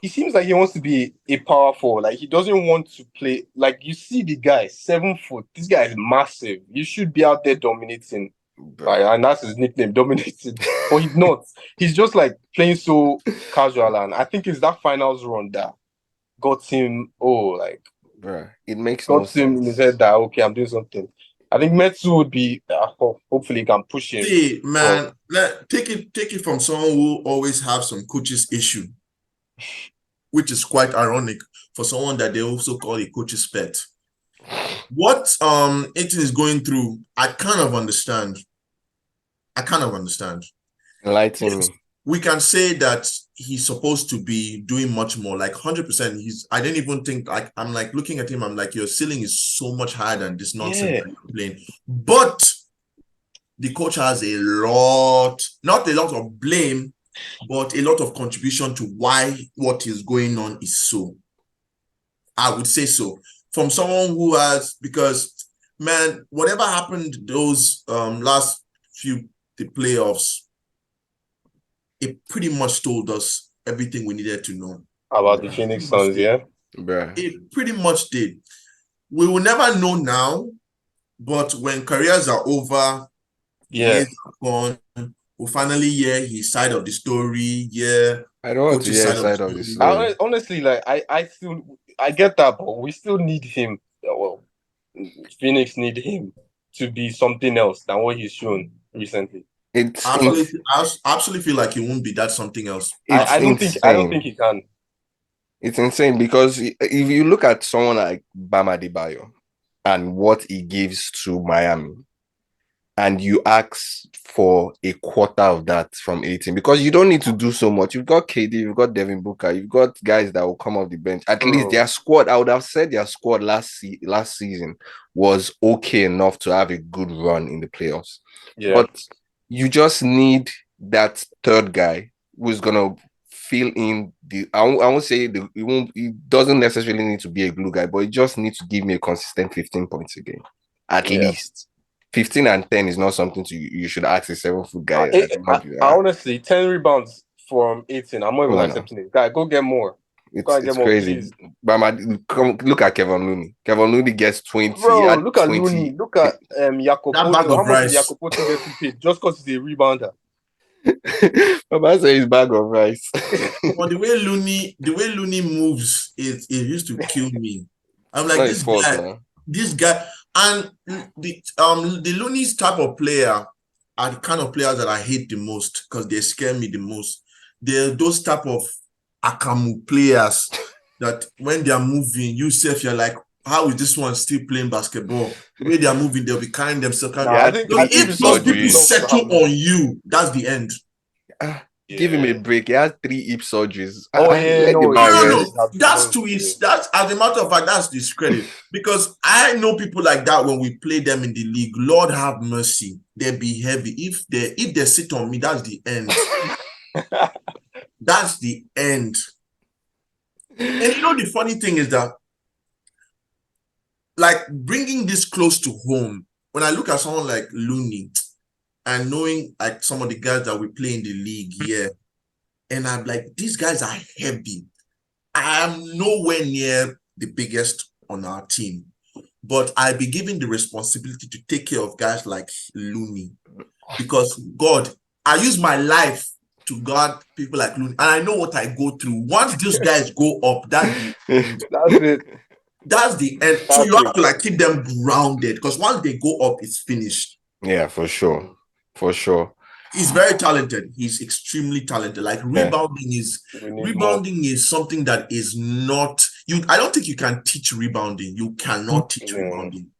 He seems like he wants to be a power forward. Like he doesn't want to play. Like you see the guy, 7 foot. This guy is massive. You should be out there dominating. Right, and that's his nickname, dominating. But he's not. He's just like playing so casual, and I think it's that finals run that got him. It makes got no sense. him in his head that I'm doing something. I think Metsu would be. Hopefully, he can push him. See, man, take it from someone who always have some coaches issue, which is quite ironic for someone that they also call a coach's pet. What Aiton is going through, I kind of understand. Enlighten me. We can say that he's supposed to be doing much more, like 100%. I didn't even think, I'm like looking at him, I'm like, your ceiling is so much higher than this nonsense that you're playing. But the coach has not a lot of blame, but a lot of contribution to why what is going on is so. I would say so. From someone who has, because, man, whatever happened those last few the playoffs, it pretty much told us everything we needed to know. About the Phoenix Suns, It pretty much did. We will never know now, but when careers are over, years are gone, we'll finally hear his side of the story. I don't want to hear his side of the story. Honestly, I get that, but we still need him. Well, Phoenix need him to be something else than what he's shown recently. I absolutely feel like he won't be that something else. I don't think he can. It's insane because if you look at someone like Bam Adebayo and what he gives to Miami, and you ask for a quarter of that from 18, because you don't need to do so much. You've got KD, you've got Devin Booker, you've got guys that will come off the bench. At least their squad, I would have said their squad last season was okay enough to have a good run in the playoffs. Yeah. But you just need that third guy who's gonna fill in the. I won't say he doesn't necessarily need to be a glue guy, but he just needs to give me a consistent 15 points a game, at least. 15 and 10 is not something you should ask a 7-foot guy. Honestly, 10 rebounds from 18. I'm not even accepting it. Guy, go get more. It's crazy. But look at Kevin Looney. Kevin Looney gets 20. Bro, look at Looney. Look at Jakob. How much is Jakob getting paid just because he's a rebounder? Baba says his bag of rice. But the way Looney moves, it used to kill me. I'm like, this guy, and the Looney's type of player are the kind of players that I hate the most because they scare me the most. they're those type of Akamu players that when they are moving, you're like, how is this one still playing basketball? The way they are moving, they'll be carrying themselves. If those people settle on you, that's the end. Give him a break. He has 3 hip surgeries. No. That's to his. That's, as a matter of fact, that's discredit. Because I know people like that when we play them in the league. Lord have mercy, they be heavy. If they sit on me, that's the end. That's the end. And the funny thing is that, like, bringing this close to home, when I look at someone like Looney and knowing like some of the guys that we play in the league here, and I'm like, these guys are heavy. I am nowhere near the biggest on our team, but I'll be given the responsibility to take care of guys like Looney, because God, I use my life to guard people like Looney, and I know what I go through. Once these guys go up, that's it. That's the end. So you have to like keep them grounded, because once they go up, it's finished. Yeah, for sure. For sure. He's very talented. He's extremely talented. Like rebounding is something that is not I don't think you can teach rebounding. You cannot teach rebounding.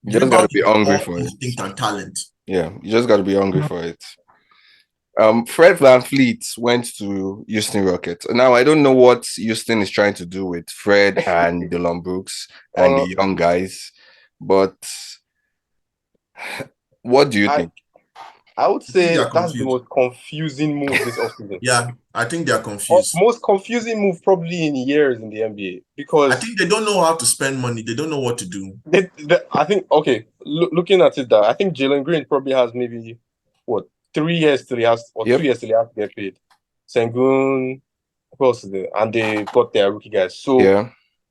You just gotta be hungry for it. Instinct and talent. Yeah, you just gotta be hungry for it. Fred VanVleet went to Houston Rockets. Now I don't know what Houston is trying to do with Fred and Dillon Brooks and the young guys, but what do you think? I would say that's the most confusing move this offseason. Yeah, I think they're confused. Most confusing move probably in years in the NBA, because I think they don't know how to spend money. They don't know what to do. I think, looking at it, I think Jalen Green probably has maybe 3 years till he has, or 2 years till he has to get paid. Sengun, who else is there? And they got their rookie guys. So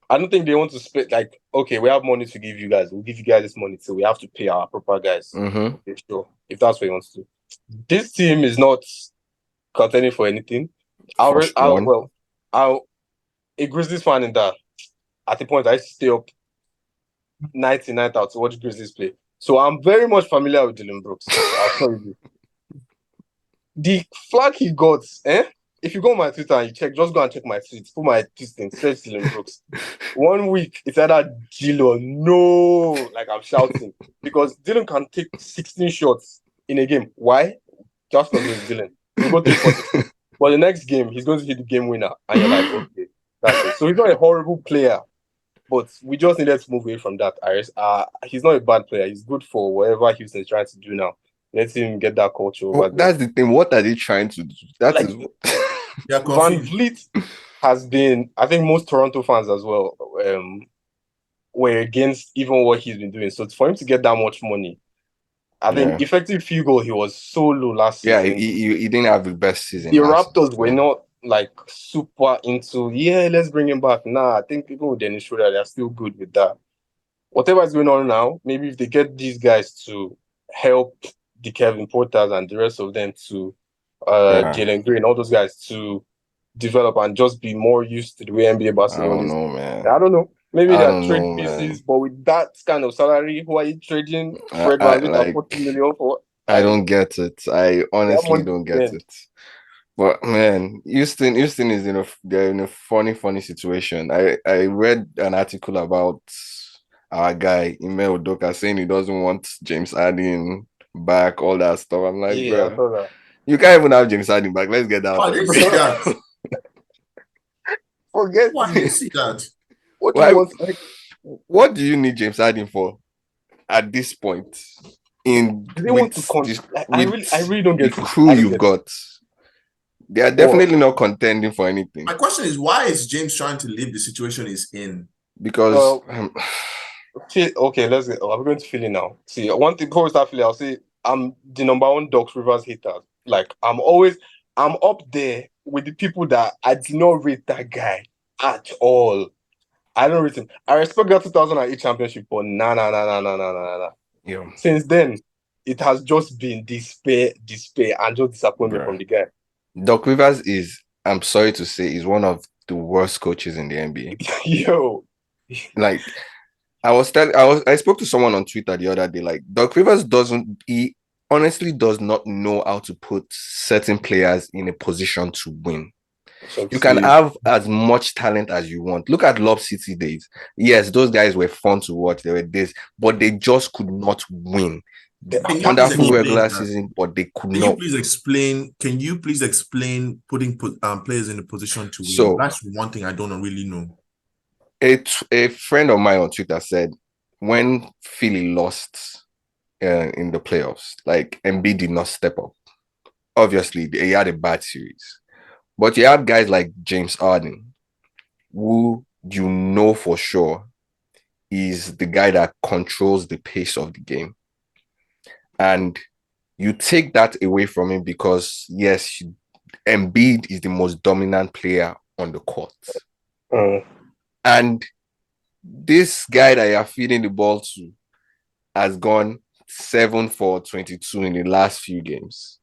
I don't think they want to split, like, okay, we have money to give you guys. We'll give you guys this money, so we have to pay our proper guys. Okay, sure, if that's what he wants to do. This team is not contending for anything. A Grizzlies fan in that, at the point, I used to stay up 99 out to watch Grizzlies play. So I'm very much familiar with Dillon Brooks. I'll tell you. The flag he got, if you go on my Twitter and you check, just go and check my tweets, put my tweets, search Dillon Brooks. 1 week, it's either Dillon, no, like I'm shouting. Because Dillon can take 16 shots in a game. Why? Just because it's Dillon. He'll go 3 But the next game, he's going to hit the game winner. And you're like, okay, that's it. So he's not a horrible player, but we just needed to move away from that, Iris. He's not a bad player. He's good for whatever Houston is trying to do now. Let him get that culture over there. That's the thing. What are they trying to do? VanVleet has been, I think most Toronto fans as well, were against even what he's been doing. So for him to get that much money, I think effective field goal, he was so low last season. Yeah, he didn't have the best season. The Raptors were not like super into, let's bring him back. Nah, I think people with Dennis Schroeder, they're still good with that. Whatever is going on now, maybe if they get these guys to help the Kevin Porters and the rest of them to Jalen Green, all those guys to develop and just be more used to the way NBA basketball is. I don't know, man. I don't know. Maybe they're trade pieces, but with that kind of salary, who are you trading Fred VanVleet at $40 million for? I don't get it. I honestly don't get it. But man, Houston is they're in a funny situation. I read an article about our guy Ime Udoka saying he doesn't want James Harden back, all that stuff. I'm like, bro, you can't even have James Harden back. Let's get that. I didn't see that. Forget. Why didn't see that? What do you need James Harden for at this point? I really don't get the crew you've got. They are definitely not contending for anything. My question is, why is James trying to leave the situation he's in? Because okay, let's get. I'm going to fill in now. See, one thing before we start filling, I'll say I'm the number one Doc Rivers hater. Like I'm up there with the people that I do not rate that guy at all. I don't rate him. I respect that 2008 championship, but nah. Yeah. Since then, it has just been despair, and just disappointment from the guy. Doc Rivers is, I'm sorry to say, is one of the worst coaches in the NBA. Yo. Like, I spoke to someone on Twitter the other day, like, Doc Rivers honestly does not know how to put certain players in a position to win. You can have as much talent as you want. Look at Lob City days. Yes, those guys were fun to watch. They were this, but they just could not win. Wonderful regular season, but they could not. Can you please explain putting players in a position to win? So that's one thing I don't really know. A friend of mine on Twitter said when Philly lost in the playoffs, like Embiid did not step up. Obviously, he had a bad series. But you have guys like James Harden, who you know for sure is the guy that controls the pace of the game. And you take that away from him because, yes, Embiid is the most dominant player on the court. And this guy that you're feeding the ball to has gone 7 for 22 in the last few games.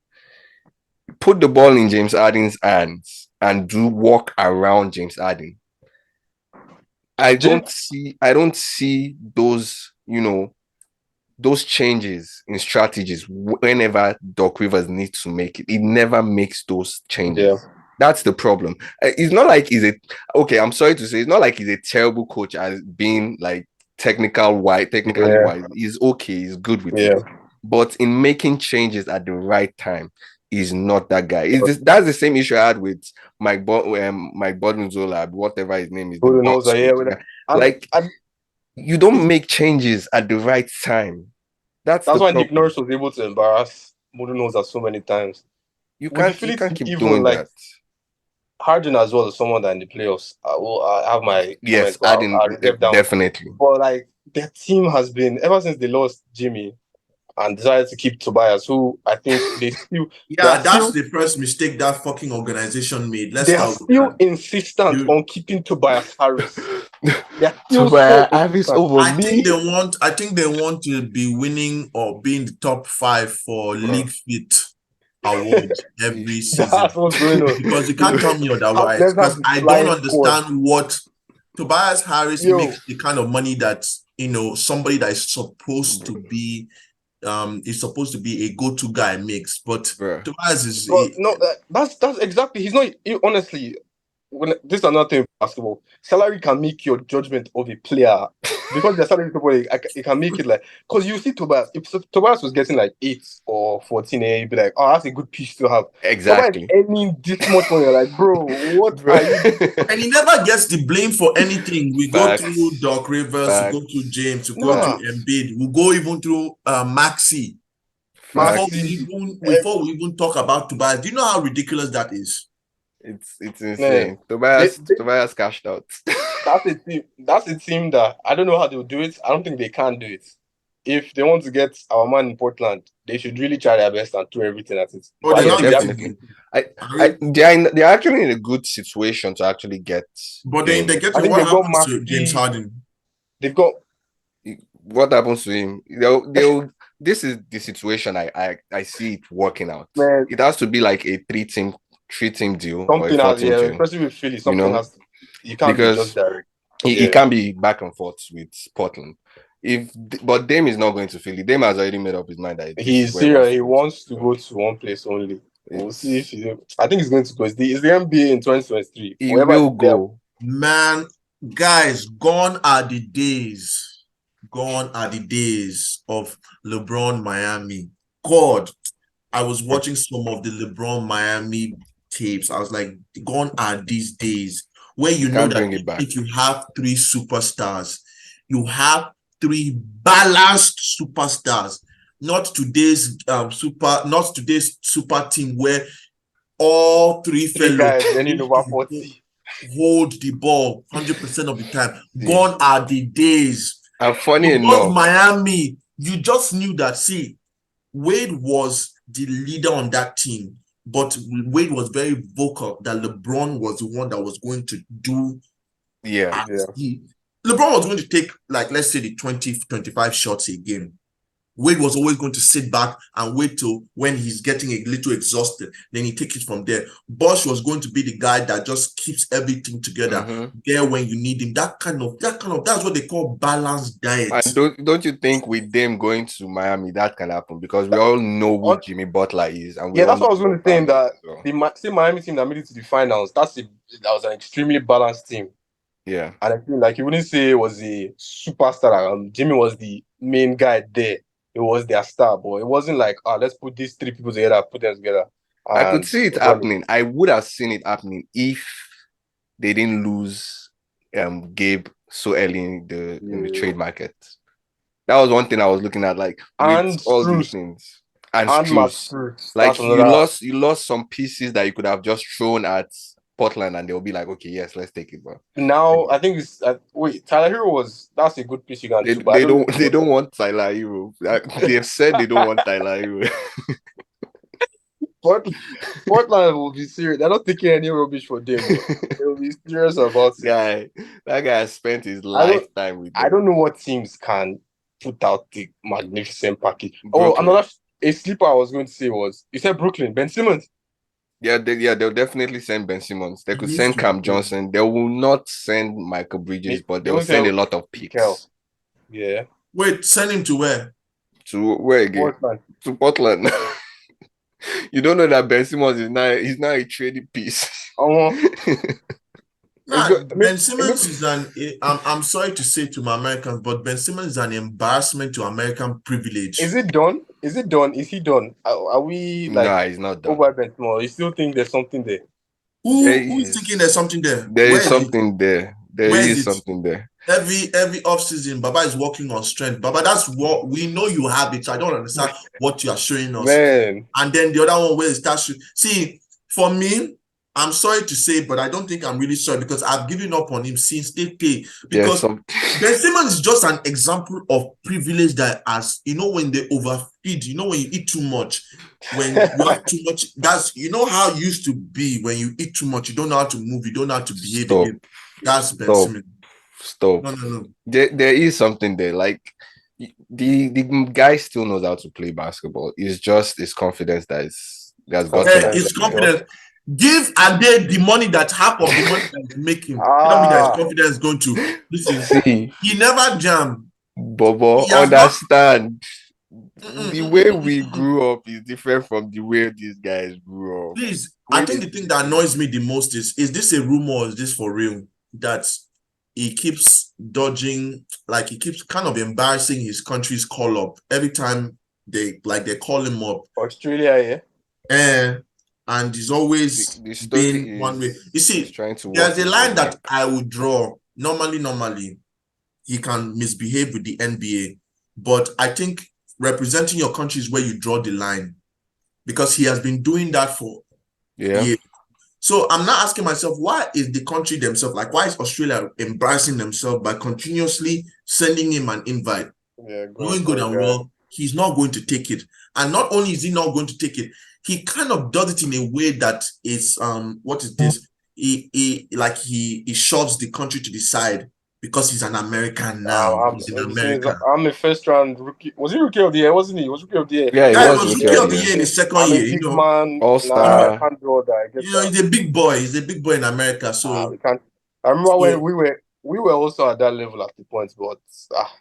Put the ball in James Harden's hands and do walk around James Harden. I don't see those, those changes in strategies whenever Doc Rivers needs to make it. He never makes those changes. Yeah. That's the problem. It's not like I'm sorry to say, it's not like he's a terrible coach as being like technically wise. He's okay, he's good with it. But in making changes at the right time, is not that guy. That's the same issue I had with Mike Boddenzola, whatever his name is. You don't make changes at the right time. That's why Nick Nurse was able to embarrass Budenholzer so many times. You can't keep doing that. Harden as well as someone that in the playoffs. I have my Harden definitely. But like their team has been ever since they lost Jimmy and decided to keep Tobias, who I think they still... that's the first mistake that fucking organization made. They are still insistent on keeping Tobias Harris. Tobias Harris over me. I think they want to be winning or be in the top 5 for League Fit award every season. That's what's going on. Because you can't tell me otherwise. Because I don't understand what Tobias Harris makes the kind of money that, somebody that is supposed to be... is supposed to be a go-to guy makes, but Tobias is that's exactly. He's not. Honestly, this is another thing in basketball. Salary can make your judgment of a player because the salary people it can make it like because you see Tobias. If Tobias was getting like 8 or 14, you'd be like, oh, that's a good piece to have. Exactly. Earning this much money, like, bro, what? And he never gets the blame for anything. We go through Doc Rivers, we go through James, we go through Embiid, we go even through Maxey. Before we even talk about Tobias, do you know how ridiculous that is? It's insane. Tobias cashed out. That's a team that I don't know how they'll do it. I don't think they can do it. If they want to get our man in Portland, they should really try their best and throw everything at it. Definitely. They're actually in a good situation to actually get. But they get to what happens to James Harden. They've got what happens to him. They'll this is the situation I see it working out. Man. It has to be like a three-team deal. Something has, especially with Philly, something has to, you can't be just direct. It can't be back and forth with Portland. But Dame is not going to Philly. Dame has already made up his mind that he's serious. He wants to go to one place only. We'll see if I think he's going to go. It's the NBA in 2023. He will go. Man, guys, gone are the days. Gone are the days of LeBron Miami. God, I was watching some of the LeBron Miami tapes. I was like, gone are these days where you know that if you have 3 superstars, you have 3 balanced superstars. Not today's super team where all 3 fellows hold the ball 100% of the time. Gone are the days. And funny enough, Miami, you just knew that. See, Wade was the leader on that team, but Wade was very vocal that LeBron was the one that was going to do. LeBron was going to take, like, let's say the 20-25 shots a game. Wade was always going to sit back and wait till when he's getting a little exhausted, then he take it from there. Bosch was going to be the guy that just keeps everything together there when you need him. That's what they call balanced diet. And don't you think with them going to Miami that can happen, because we all know who Jimmy Butler is, and that's what I was going to say. That the same Miami team that made it to the finals, that was an extremely balanced team. Yeah, and I feel like you wouldn't say it was a superstar. Jimmy was the main guy there. It was their star, but it wasn't like, let's put these three people together, put them together. I could see it happening. I would have seen it happening if they didn't lose Gabe so early in the trade market. That was one thing I was looking at, like, with all these things. And Strus. Like, you lost some pieces that you could have just thrown at Portland, and they'll be like, okay, yes, let's take it. But now I think it's Tyler Hero that's a good piece you can do. They don't want Tyler Hero. They've said they don't want Tyler Hero. Portland will be serious. They're not taking any rubbish for them. They will be serious about it. That guy has spent his lifetime with them. I don't know what teams can put out the magnificent package. Brooklyn. A sleeper I was going to say was, you said Brooklyn, Ben Simmons. Yeah, they'll definitely send Ben Simmons. They could send Cam Johnson. They will not send Michael Bridges, but they'll send a lot of picks. Yeah. Wait, send him to where? To where again? Portland. To Portland. You don't know that Ben Simmons is now a trading piece. Ben Simmons is I'm sorry to say to my Americans, but Ben Simmons is an embarrassment to American privilege. Is it done? Is he done? Are we like? No, he's not done. Over Ben Simmons. You still think there's something there? Who is thinking there's something there? There is something there. There is something there. Every offseason, Baba is working on strength. Baba, that's what we know you have it. So I don't understand what you are showing us. Man. And then the other one where it starts to see, for me, I'm sorry to say, but I don't think I'm really sorry, because I've given up on him since they play. Because Ben Simmons is just an example of privilege that, as you know, when they overfeed, you know, when you eat too much, when you have too much, that's, you know how it used to be when you eat too much, you don't know how to move, you don't know how to behave again. That's Ben Simmons. Stop. No. There is something there. Like, the guy still knows how to play basketball. It's just his confidence that's got his confidence. Give Ade the money, that half of the money that is making. Tell me that his confidence is going to. Listen, he never jammed. Bobo, understand. The way we grew up is different from the way these guys grew up. Please, I think the thing that annoys me the most is this a rumor or is this for real? That he keeps dodging, like he keeps kind of embarrassing his country's call up every time they call him up. Australia, yeah. And he's always been one way. You see, there's a line that I would draw. Normally, he can misbehave with the NBA, but I think representing your country is where you draw the line, because he has been doing that for years. So I'm not asking myself, why is the country themselves, like, why is Australia embarrassing themselves by continuously sending him an invite? Knowing good and well, he's not going to take it. And not only is he not going to take it, he kind of does it in a way that is what is this? He shoves the country to the side because he's an American now. He's in America. I'm a first round rookie. Was he rookie of the year? Wasn't he? He was rookie of the year. Yeah, he was rookie of the year in his second year. You know, man, all-star. He's a big boy. He's a big boy in America. So we can't. I remember when we were also at that level at the point, but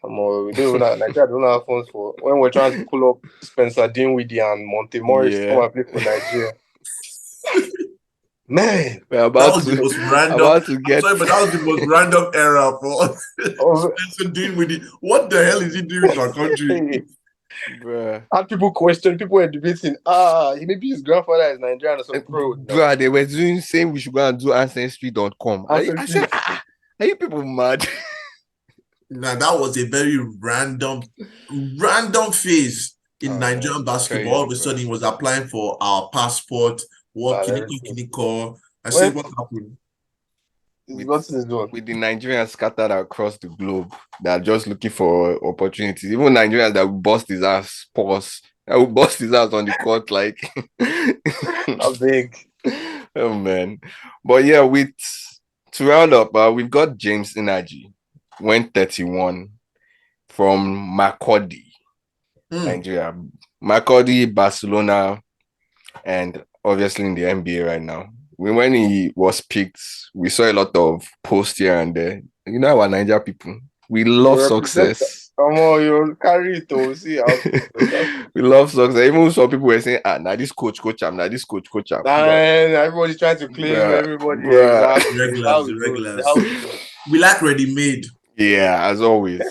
we don't have funds for when we're trying to pull up Spencer Dinwiddie and Monte Morris to come and play for Nigeria. Man, that was the most random. But that was the most random era for Spencer Dinwiddie. What the hell is he doing to our country? And people were debating, maybe his grandfather is Nigerian or something. Bro, they were saying we should go and do ancestry.com. I said, are you people mad? Now, that was a very random phase in Nigerian basketball. All of a sudden, he was applying for our passport. What Kiniko? I said, what happened? With the Nigerians scattered across the globe that are just looking for opportunities. Even Nigerians that will bust his ass, that will bust his ass on the court, like how big. Oh man. But yeah, to round up, we've got James Inaji, went 31 from Makurdi. Nigeria. Makurdi, Barcelona, and obviously in the NBA right now. When he was picked, we saw a lot of posts here and there. You know our Nigeria people. We love success. You carry it to see how we love success. Even some people were saying, now this coach am, now this coach am. And everybody's trying to claim everybody. Exactly. Regulars. We like ready-made. Yeah, as always.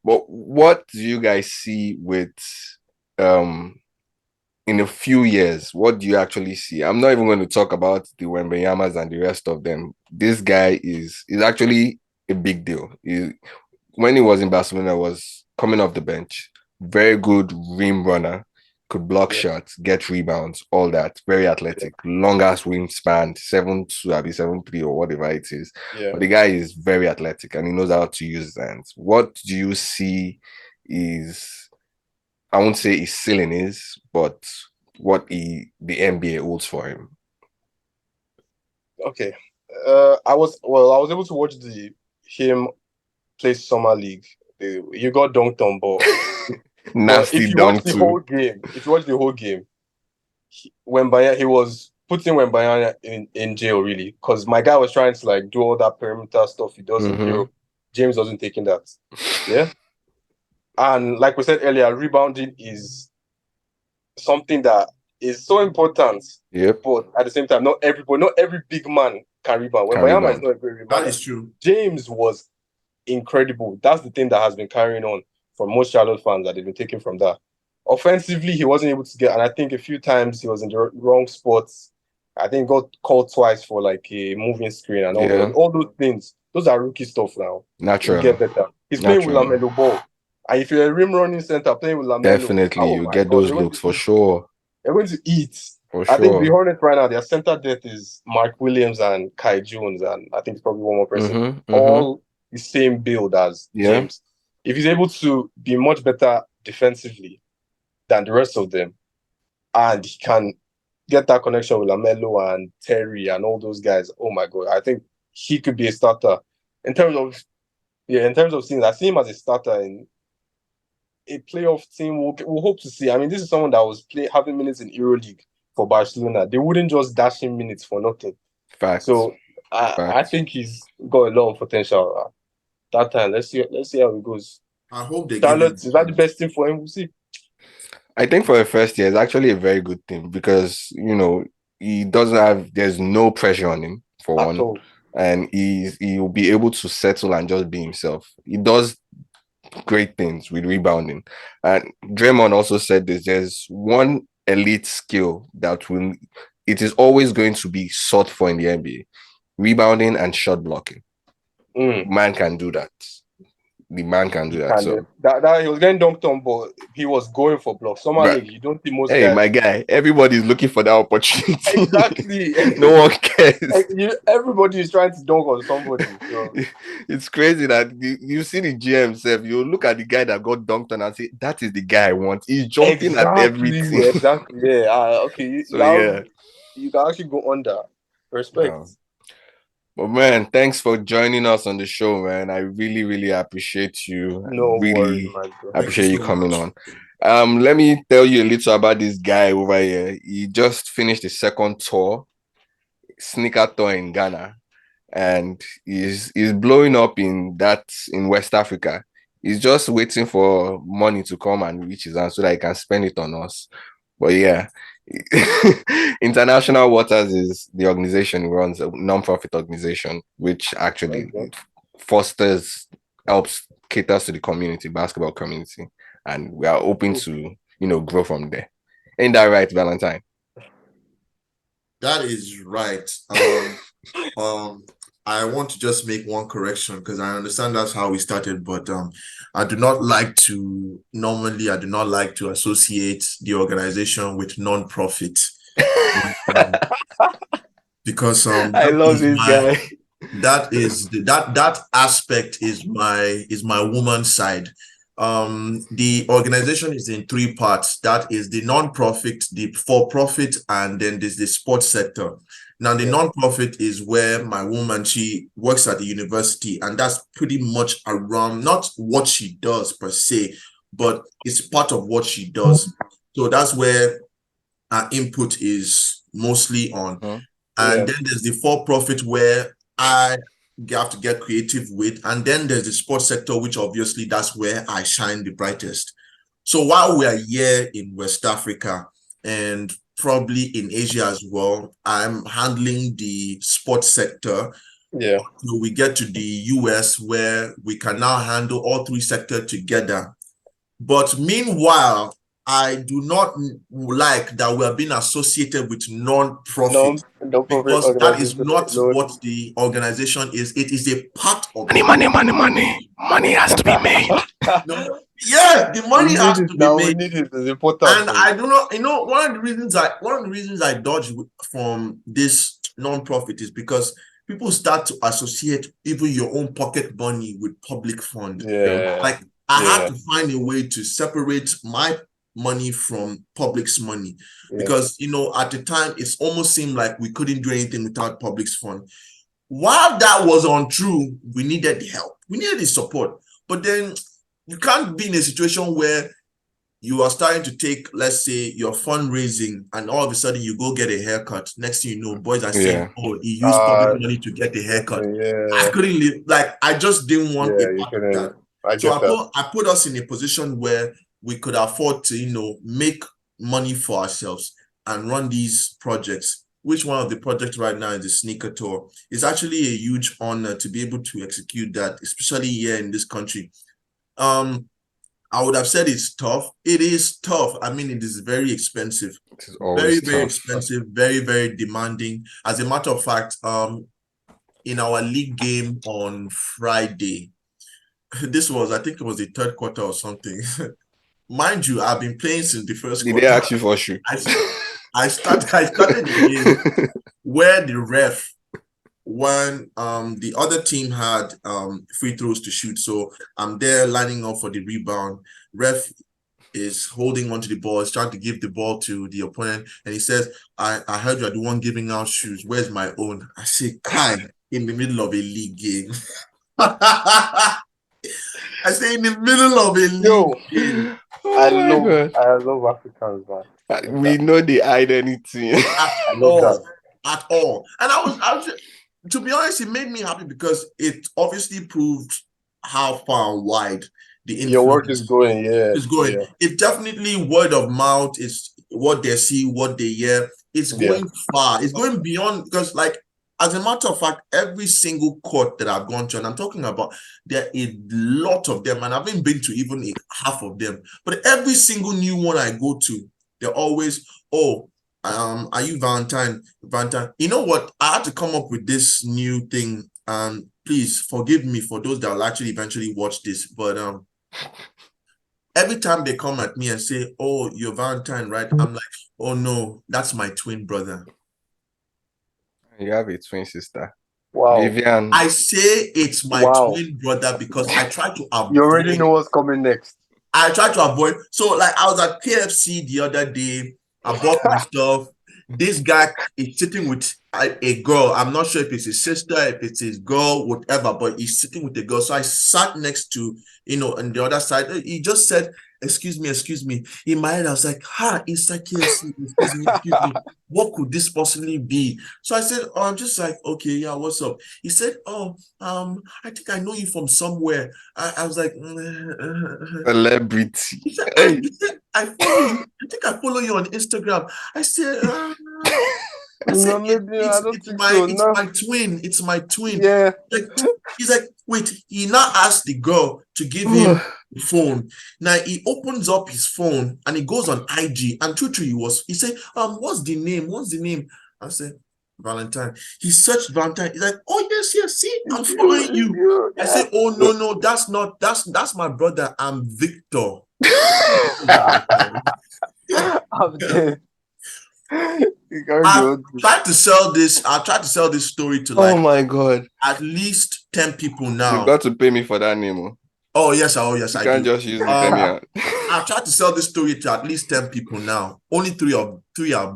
But what do you guys see with in a few years? What do you actually see? I'm not even going to talk about the Wembenyamas and the rest of them. This guy is actually a big deal. When he was in Barcelona, was coming off the bench. Very good rim runner, could block shots, get rebounds, all that. Very athletic, long ass wingspan, 7'2", 7'3", or whatever it is. But the guy is very athletic and he knows how to use his hands. What do you see is, I won't say his ceiling is, but what the NBA holds for him? Okay. I was able to watch him play Summer League. You got dunked on, but nasty dunk too. If you watch the whole game, he was putting Wembanyama in jail, really, because my guy was trying to like do all that perimeter stuff he does in Europe. James wasn't taking that. Yeah. And like we said earlier, rebounding is something that is so important. Yep. But at the same time, not every big man can rebound. Wembanyama is not a great rebounder. That is true. James was incredible. That's the thing that has been carrying on for most Charlotte fans that they've been taking from that. Offensively, he wasn't able to get, and I think a few times he was in the wrong spots. I think got called twice for like a moving screen and all those things. Those are rookie stuff now. Naturally. He'll get better. He's playing with LaMelo Ball. And if you're a rim running center playing with LaMelo, definitely you get those looks for sure. They're going to eat. For sure. I think the Hornets right now, their center depth is Mark Williams and Kai Jones, and I think it's probably one more person. All the same build as James. If he's able to be much better defensively than the rest of them, and he can get that connection with LaMelo and Terry and all those guys, oh my God, I think he could be a starter. In terms of things, I see him as a starter in a playoff team. We'll hope to see. I mean, this is someone that was having minutes in EuroLeague for Barcelona. They wouldn't just dash him minutes for nothing. Facts. So I think he's got a lot of potential. That time, let's see how it goes. I hope they Charlotte, is that the best thing for him? We'll see. I think for the first year, it's actually a very good thing because there's no pressure on him for At one, all. and he'll be able to settle and just be himself. He does great things with rebounding, and Draymond also said this: there's one elite skill it is always going to be sought for in the NBA: rebounding and shot blocking. Man can do that. The man can do that. So that he was getting dunked on, but he was going for blocks. Summer League, you don't see most guys. Hey, my guy, everybody's looking for that opportunity. Exactly. No one cares. Everybody is trying to dunk on somebody. So. It's crazy that you see the GM self. You look at the guy that got dunked on and say, "That is the guy I want." He's jumping at everything. Exactly. Yeah. Okay. You can actually go under. Respect. Yeah. But man, thanks for joining us on the show, man. I really, really appreciate you. No really worries, man. I appreciate you coming on. Let me tell you a little about this guy over here. He just finished his second tour, sneaker tour in Ghana, and he's blowing up in West Africa. He's just waiting for money to come and reach his hand so that he can spend it on us. But yeah. International Waters is the organization he runs, a non-profit organization which actually helps caters to the community, basketball community, and we are hoping to grow from there. Ain't that right, Valentine? That is right. I want to just make one correction because I understand that's how we started, but I do not like to associate the organization with non-profit. Because I love this guy. That aspect is my woman's side. The organization is in three parts. That is the non-profit, the for-profit, and then there's the sports sector. Now, the non-profit is where my woman, she works at the university, and that's pretty much around not what she does per se, but it's part of what she does. So that's where our input is mostly on. And then there's the for-profit where I have to get creative with. And then there's the sports sector, which obviously that's where I shine the brightest. So while we are here in West Africa and probably in Asia as well, I'm handling the sports sector. Yeah. So we get to the US where we can now handle all three sectors together. But meanwhile, I do not like that we are being associated with non-profit, because that is not what the organization is. It is a part of money. Money has to be made. Yeah, the money has to be made. We need it. It's important. And I do not, one of the reasons I dodge from this non-profit is because people start to associate even your own pocket money with public fund. Yeah. Like I have to find a way to separate my money from public's money, because at the time it almost seemed like we couldn't do anything without public's fund. While that was untrue, we needed the help, we needed the support. But then you can't be in a situation where you are starting to take, let's say, your fundraising, and all of a sudden you go get a haircut. Next thing you know, boys are saying, "Oh, he used public money to get the haircut." I couldn't live. Like, I just didn't want a part of that. So I put us in a position where we could afford to, make money for ourselves and run these projects. Which one of the projects right now is the sneaker tour. It's actually a huge honor to be able to execute that, especially here in this country. I would have said it's tough. It is tough. I mean, it is very expensive. It is always very expensive, very, very demanding. As a matter of fact, in our league game on Friday, I think it was the third quarter or something. Mind you, I've been playing since the first quarter. Did they ask you for shoe? I started the game where the ref, when the other team had free throws to shoot, so I'm there lining up for the rebound. Ref is holding onto the ball, is trying to give the ball to the opponent, and he says, I heard you're the one giving out shoes. Where's my own? I say, Kai, in the middle of a league game. I say in the middle of a league game. I love Africans, man. We know they hide anything. At all. And I was to be honest, it made me happy because it obviously proved how far and wide the influence your work is going. It's going. Yeah. It definitely, word of mouth is what they see, what they hear. It's going far. It's going beyond, because, like, as a matter of fact, every single court that I've gone to, and I'm talking about, there are a lot of them, and I haven't been to even half of them, but every single new one I go to, they're always, are you Valentine? You know what? I had to come up with this new thing. Please forgive me for those that will actually eventually watch this. But every time they come at me and say, "Oh, you're Valentine, right?" I'm like, "Oh no, that's my twin brother." You have a twin sister. Wow. Vivian. I say it's my twin brother because I try to avoid. You already know what's coming next. I try to avoid. So, like, I was at KFC the other day. I bought my stuff. This guy is sitting with a girl. I'm not sure if it's his sister, if it's his girl, whatever, but he's sitting with a girl. So I sat next to, on the other side. He just said, excuse me. In my head, I was like, it's like KFC. Excuse me. What could this possibly be? So I said, I'm just like, okay, yeah, what's up? He said, I think I know you from somewhere. I was like, celebrity. He said, I follow you. I think I follow you on Instagram. I said, it's my twin. It's my twin. Yeah. He's like, wait. He now asked the girl to give him the phone. Now he opens up his phone and he goes on IG. And he said, what's the name? I said, Valentine. He searched Valentine. He's like, oh yes, see, I'm following you. I said, oh no, that's my brother. I'm Victor. I'm dead. I've tried to sell this story to, like, oh my god, at least 10 people now. You got to pay me for that name. Oh yes, I can't do. Just use it anyhow. I've tried to sell this story to at least 10 people now. Only three have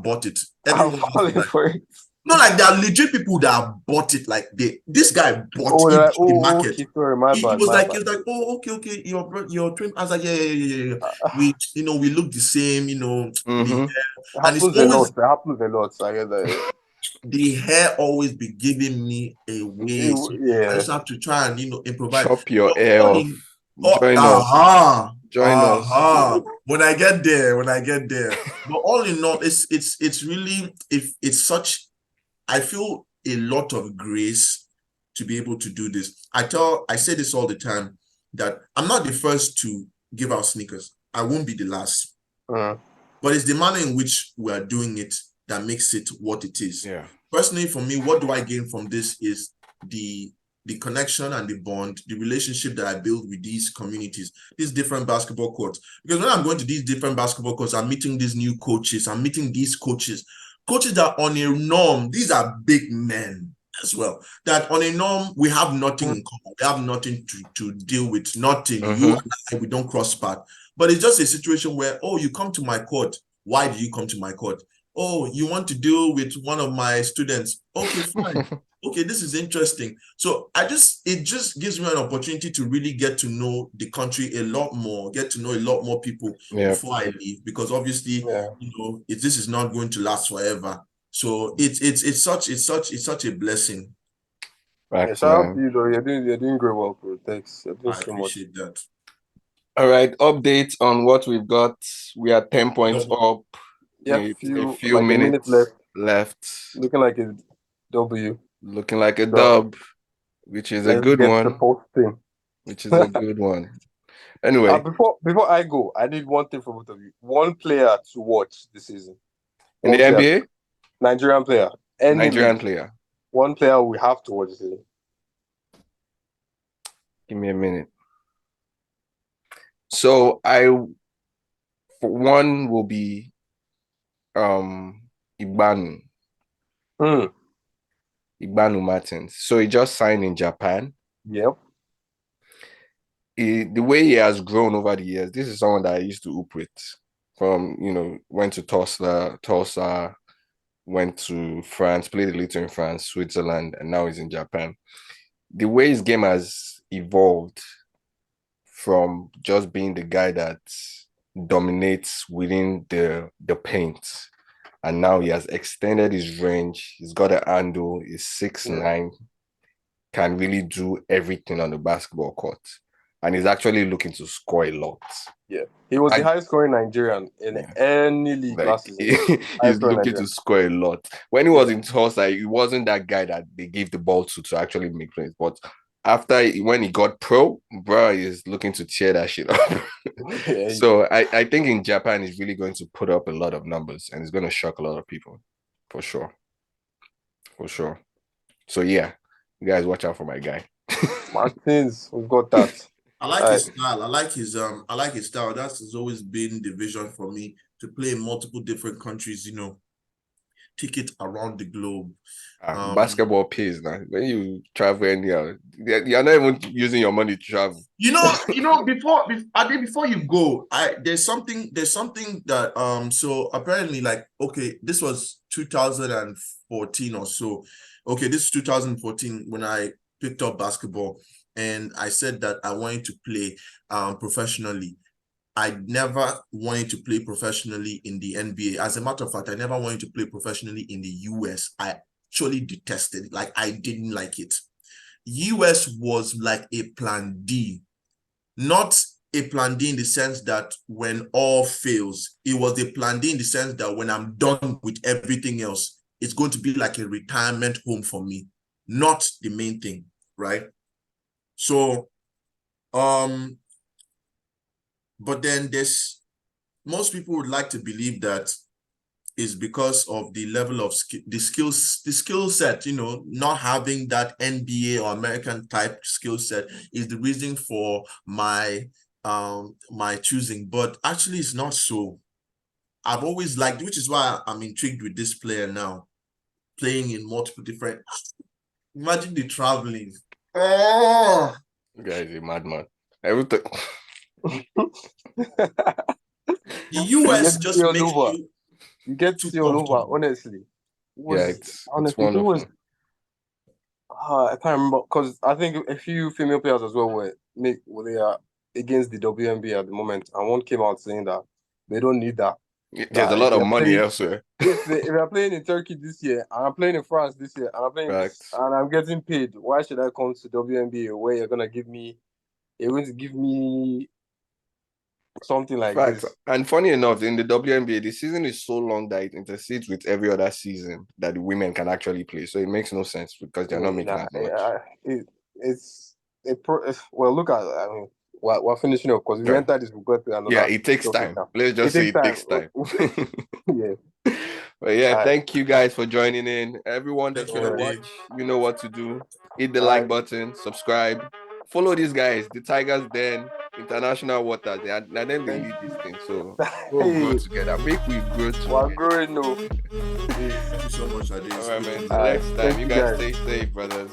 bought it. I'm falling for it. No, like there are legit people that bought it. Like this guy bought it like, in the market. Okay, sorry, my He bad, was my like, bad. he was like, oh, okay, your twin. I was like, yeah. We, we look the same, Mm-hmm. It happens a lot. It happens a lot. So I get that. The hair always be giving me a way. So I just have to try and improvise. Chop your hair off. Join us. When I get there. But all in all, it's really I feel a lot of grace to be able to do this. I say this all the time, that I'm not the first to give out sneakers. I won't be the last. But it's the manner in which we are doing it that makes it what it is. Yeah. Personally, for me, what do I gain from this is the connection and the bond, the relationship that I build with these communities, these different basketball courts. Because when I'm going to these different basketball courts, I'm meeting these new coaches. I'm meeting these coaches that are on a norm. These are big men as well. That on a norm, we have nothing in common. We have nothing to deal with. Nothing. You and I, we don't cross path. But it's just a situation where, oh, you come to my court. Why do you come to my court? Oh, you want to deal with one of my students? Okay, fine. Okay, this is interesting. So it just gives me an opportunity to really get to know the country a lot more, get to know a lot more people before I leave, because obviously, this is not going to last forever. So it's such a blessing. Right, shout out to you though. You're doing great work, bro. Thanks. I appreciate that. All right, update on what we've got. We are 10 points up. Yeah, a few minutes left. Looking like a W. Looking like a dub, which is a good one. Which is a good one. Anyway, before I go, I need one thing from both of you. One player to watch this season. In the NBA? Nigerian player. Player. One player we have to watch this season. Give me a minute. So for one, will be Ibanu. Ibanu Martins. So he just signed in Japan. Yep. The way he has grown over the years, this is someone that I used to hoop with. Went to Tulsa, went to France, played a little in France, Switzerland, and now he's in Japan. The way his game has evolved from just being the guy that dominates within the paint, and now he has extended his range. He's got a handle. He's 6'9", can really do everything on the basketball court, and he's actually looking to score a lot. Yeah, he was the highest scoring Nigerian in any league last season. He's looking to score a lot. When he was in Tulsa, he wasn't that guy that they gave the ball to actually make plays. But when he got pro, bro, he's looking to tear that shit up. So I think in Japan, he's really going to put up a lot of numbers, and he's going to shock a lot of people, for sure. So yeah, you guys watch out for my guy. Martins, we've got that. I like his style. I like his style. That's always been the vision for me, to play in multiple different countries, take it around the globe. Basketball pays now. When you travel anyhow, you're not even using your money to travel. Before you go, there's something that so apparently, like, okay, this was 2014 or so. Okay, this is 2014 when I picked up basketball, and I said that I wanted to play professionally. I never wanted to play professionally in the NBA. As a matter of fact, I never wanted to play professionally in the US. I actually detested it. Like, I didn't like it. US was like a plan D. Not a plan D in the sense that when all fails, it was a plan D in the sense that when I'm done with everything else, it's going to be like a retirement home for me, not the main thing, right? So, but then most people would like to believe that is because of the level of the skill set, not having that NBA or American type skill set is the reason for my choosing. But actually, it's not so. I've always liked, which is why I'm intrigued with this player now, playing in multiple different. Imagine the traveling. Oh, you guys are a madman. Everything. The US just makes you get to see all over, honestly. it's honestly, wonderful. I can't remember because I think a few female players as well they are against the WNBA at the moment, and one came out saying that they don't need that. There's a lot of money elsewhere. If they're playing in Turkey this year, and I'm playing in France this year, and I'm getting paid, why should I come to WNBA where you're going to give me something like this? And funny enough, in the WNBA, the season is so long that it intercedes with every other season that the women can actually play. So it makes no sense because they're not making as much. Well, look at, I mean, we're finishing up because we entered this, we've got to another. Yeah, it takes time. Let's just say it takes time. Yeah. But yeah, thank you guys for joining in. Everyone that's going to watch, you know what to do. Hit the like button, subscribe, follow these guys, the Tigers Den, International Waters. They them they lead this thing. So we'll grow together. Make we grow together. We're growing now. Thank you so much, Ade. All right, man. Till next time, you guys stay safe, brothers.